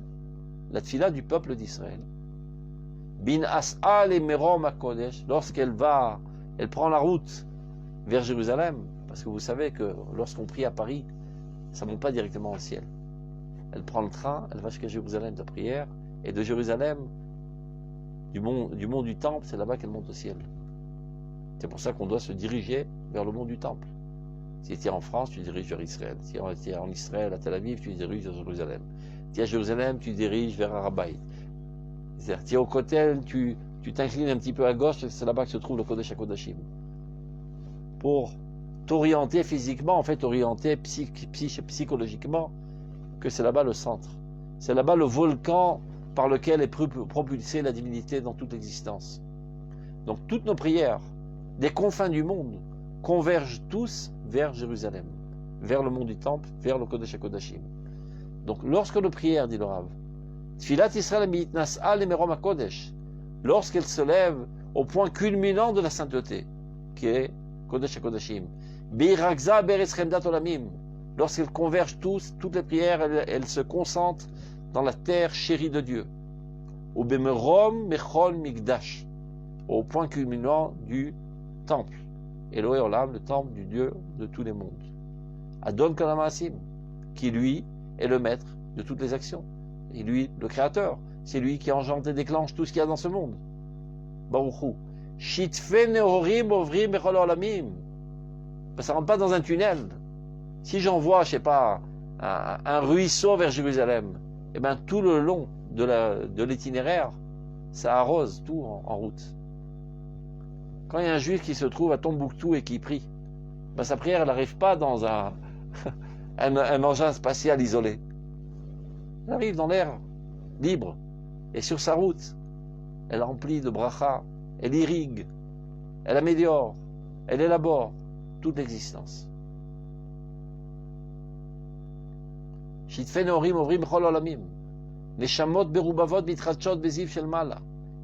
la tfila du peuple d'Israël, bin as'a le merom hakodesh, lorsqu'elle va, elle prend la route vers Jérusalem, parce que vous savez que lorsqu'on prie à Paris, ça ne monte pas directement au ciel. Elle prend le train, elle va jusqu'à Jérusalem de prière, et de Jérusalem, du mont du Temple, c'est là-bas qu'elle monte au ciel. C'est pour ça qu'on doit se diriger vers le mont du Temple. Si tu es en France, tu diriges vers Israël. Si tu es en Israël, à Tel Aviv, tu diriges vers Jérusalem. Si tu es à Jérusalem, tu diriges vers Arabaï. C'est-à-dire, tu es au Kotel, tu t'inclines un petit peu à gauche, c'est là-bas que se trouve le Kodesh HaKodashim. Pour t'orienter physiquement, en fait, t'orienter psychologiquement, que c'est là-bas le centre. C'est là-bas le volcan par lequel est propulsée la divinité dans toute l'existence. Donc, toutes nos prières, des confins du monde, convergent tous vers Jérusalem, vers le mont du Temple, vers le Kodesh HaKodashim. Donc, lorsque nos prières, dit le Rav, Tfilat Israël mitnas'a le merom hakodesh, lorsqu'elle se lève au point culminant de la sainteté, qui est Kodesh HaKodashim, Birakza beretz chemdat olamim, lorsqu'elles convergent toutes les prières, elles se concentrent dans la terre chérie de Dieu. Ou bemerom mechol mikdash, au point culminant du temple. Elohe Olam, le temple du Dieu de tous les mondes. Adon Kol HaMaasim, qui lui est le maître de toutes les actions. Et lui, le créateur. c'est lui qui engendre et déclenche tout ce qu'il y a dans ce monde. Baruch Hu. Shitfe nehorim ovrim bechol olamim. Ça ne rentre pas dans un tunnel. Si j'envoie, je sais pas, un ruisseau vers Jérusalem, eh bien tout le long de l'itinéraire, ça arrose tout en route. Quand il y a un juif qui se trouve à Tombouctou et qui prie, ben sa prière n'arrive pas dans un engin spatial isolé. Elle arrive dans l'air libre. Et sur sa route, elle remplit de bracha, elle irrigue, elle améliore, elle élabore toute l'existence. Shitfenorim ovrim chol olamim. Neshamot berubavot mitratchot beziv shel mala.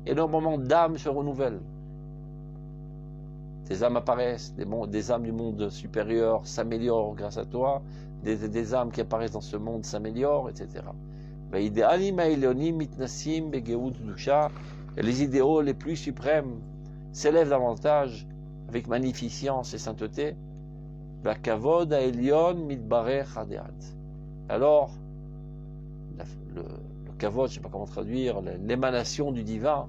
Énormément d'âmes se renouvellent. Des âmes apparaissent, des âmes du monde supérieur s'améliorent grâce à toi, des âmes qui apparaissent dans ce monde s'améliorent, etc. Et les idéaux les plus suprêmes s'élèvent davantage avec magnificence et sainteté. Alors, le kavod, je ne sais pas comment traduire, l'émanation du divin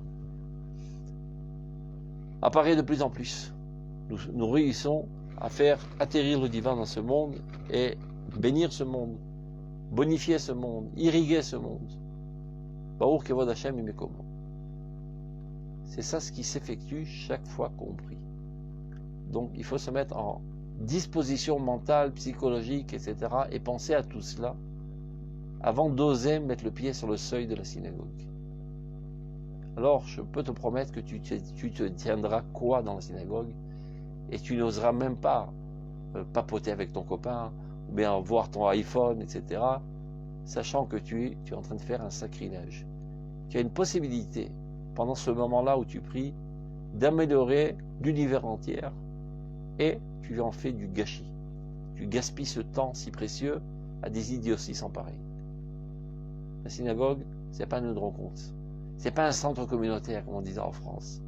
apparaît de plus en plus. Nous réussissons à faire atterrir le divin dans ce monde et bénir ce monde, bonifier ce monde, irriguer ce monde. Baruch Kevod Hashem Imekomo. C'est ça ce qui s'effectue chaque fois qu'on prie. Donc il faut se mettre en disposition mentale, psychologique, etc. et penser à tout cela avant d'oser mettre le pied sur le seuil de la synagogue. Alors je peux te promettre que tu te tiendras quoi dans la synagogue et tu n'oseras même pas papoter avec ton copain ou bien voir ton iPhone, etc. sachant que tu es en train de faire un sacrilège. Tu as une possibilité, pendant ce moment-là où tu pries, d'améliorer l'univers entier et tu en fais du gâchis. Tu gaspilles ce temps si précieux à des idioties sans pareil. La synagogue, ce n'est pas un lieu de rencontre. Ce n'est pas un centre communautaire, comme on disait en France.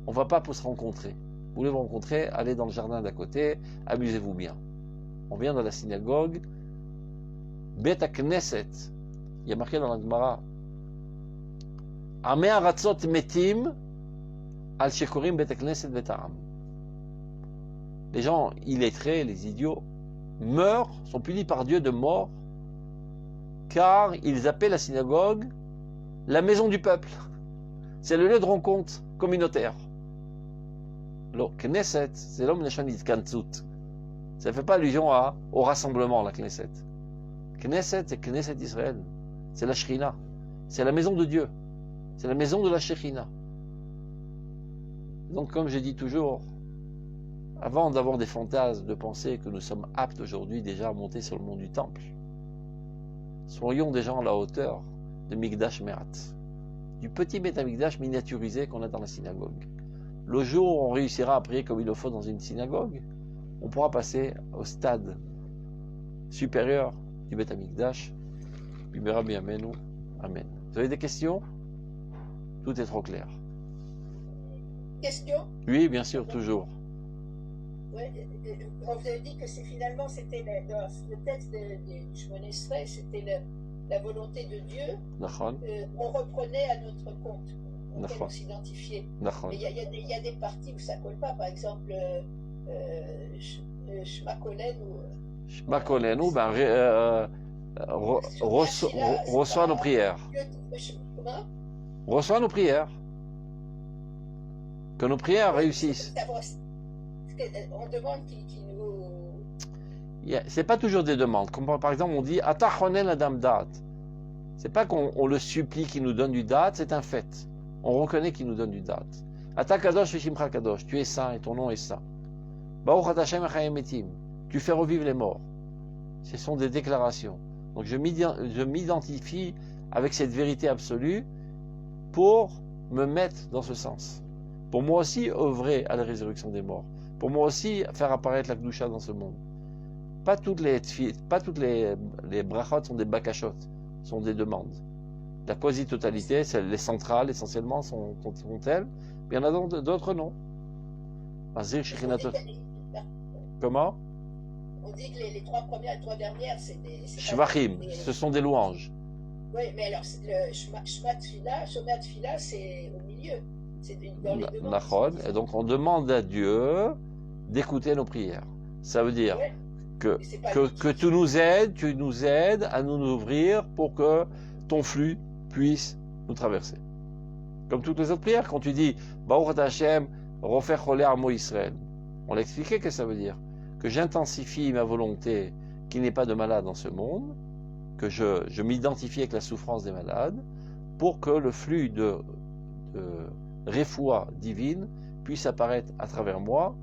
On ne va pas pour se rencontrer. Vous voulez vous rencontrer, allez dans le jardin d'à côté, amusez-vous bien. On vient dans la synagogue, Bet Knesset, il y a marqué dans la Gemara, Amei Aratzot metim al shekorim Bet Knesset Bet Ha'am. Les gens illettrés, les idiots, meurent, sont punis par Dieu de mort, car ils appellent la synagogue la maison du peuple. C'est le lieu de rencontre communautaire. Le Knesset, c'est l'homme Lachonit Kantzut. Ça ne fait pas allusion au rassemblement, la Knesset. Knesset, c'est Knesset d'Israël. C'est la Shekhinah. C'est la maison de Dieu. C'est la maison de la Shekhinah. Donc, comme je dis toujours, avant d'avoir des fantasmes, de penser que nous sommes aptes aujourd'hui déjà à monter sur le mont du Temple, soyons déjà à la hauteur de Mikdash Me'at, du petit Beth Amikdash miniaturisé qu'on a dans la synagogue. Le jour où on réussira à prier comme il le faut dans une synagogue, on pourra passer au stade supérieur du Beth Amikdash. Amen. Vous avez des questions? Tout est trop clair. Question? Oui, bien sûr, toujours. Ouais, on vous avez dit que finalement, c'était le texte du Shemona Esrei, c'était la volonté de Dieu. On reprenait à notre compte. On s'identifiait. Mais il y a des parties où ça ne colle pas. Par exemple, Shmakolenu, reçois nos prières. Reçois nos prières. Que nos prières réussissent. On demande qui nous... C'est pas toujours des demandes. Comme par exemple, on dit Atachonen Adam Dat. C'est pas qu'on le supplie qu'il nous donne du Dat, c'est un fait. On reconnaît qu'il nous donne du Dat. Ata Kadosh Veshimcha Kadosh. Tu es saint et ton nom est saint. Baruch Ata Hashem Chayim Metim. Tu fais revivre les morts. Ce sont des déclarations. Donc je m'identifie avec cette vérité absolue pour me mettre dans ce sens. Pour moi aussi œuvrer à la résurrection des morts. Pour moi aussi faire apparaître la Kedusha dans ce monde. Pas toutes les brachot sont des bakashot, sont des demandes. La quasi-totalité, les centrales essentiellement sont elles, mais il y en a d'autres non. Comment? On dit que les trois premières et les trois dernières, c'est des... Shvachim, ce sont des louanges. Oui, mais alors, le Shema Tfila, c'est au milieu. C'est dans les demandes. Et donc, on demande à Dieu d'écouter nos prières. Ça veut dire que tu nous aides à nous ouvrir pour que ton flux puisse nous traverser. Comme toutes les autres prières, quand tu dis Baruch Hashem, refaire choler Amo Israël, on l'a expliqué que ça veut dire que j'intensifie ma volonté qu'il n'y ait pas de malade dans ce monde, que je m'identifie avec la souffrance des malades, pour que le flux de réfoua divine puisse apparaître à travers moi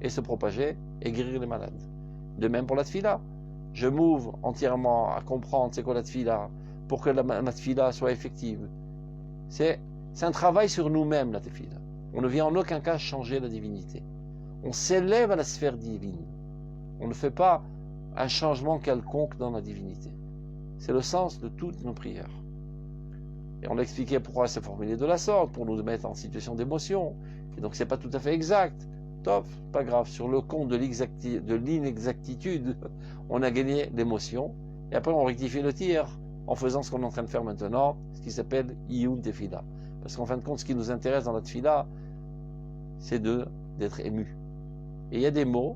et se propager et guérir les malades. De même pour la tfila. Je m'ouvre entièrement à comprendre c'est quoi la tfila pour que la tfila soit effective. C'est un travail sur nous-mêmes, la tfila. On ne vient en aucun cas changer la divinité. On s'élève à la sphère divine. On ne fait pas un changement quelconque dans la divinité. C'est le sens de toutes nos prières. Et on a expliqué pourquoi c'est formulé de la sorte, pour nous mettre en situation d'émotion. Et donc c'est pas tout à fait exact. Top, pas grave. Sur le compte de l'inexactitude, on a gagné l'émotion. Et après on rectifie le tir en faisant ce qu'on est en train de faire maintenant, ce qui s'appelle Iyun Tefila. Parce qu'en fin de compte, ce qui nous intéresse dans la Tefila, c'est d'être ému. Et il y a des mots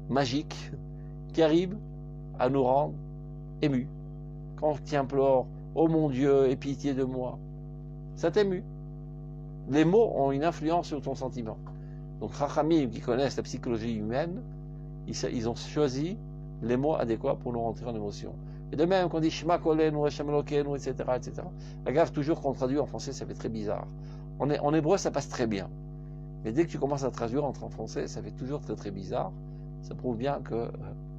magiques qui arrivent à nous rendre émus. Quand tu implores « Oh mon Dieu, aie pitié de moi », ça t'émue. Les mots ont une influence sur ton sentiment. Donc, Chachamim, qui connaissent la psychologie humaine, ils ont choisi les mots adéquats pour nous rentrer en émotion. Et de même, quand on dit Shema Kolenu, Hashem Elokeinu, etc., etc. La gaffe, toujours qu'on traduit en français, ça fait très bizarre. En hébreu, ça passe très bien. Mais dès que tu commences à traduire en français, ça fait toujours très très bizarre. Ça prouve bien que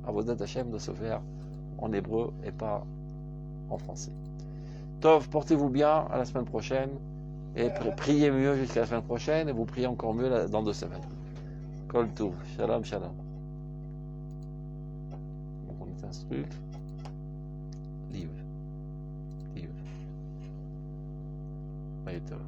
Avodat Hashem doit se faire en hébreu et pas en français. Tov, portez-vous bien, à la semaine prochaine. Et priez mieux jusqu'à la semaine prochaine et vous priez encore mieux dans 2 semaines. Kol Tov, shalom, shalom. Donc on est instruit. Live. Live. Bye, Tov.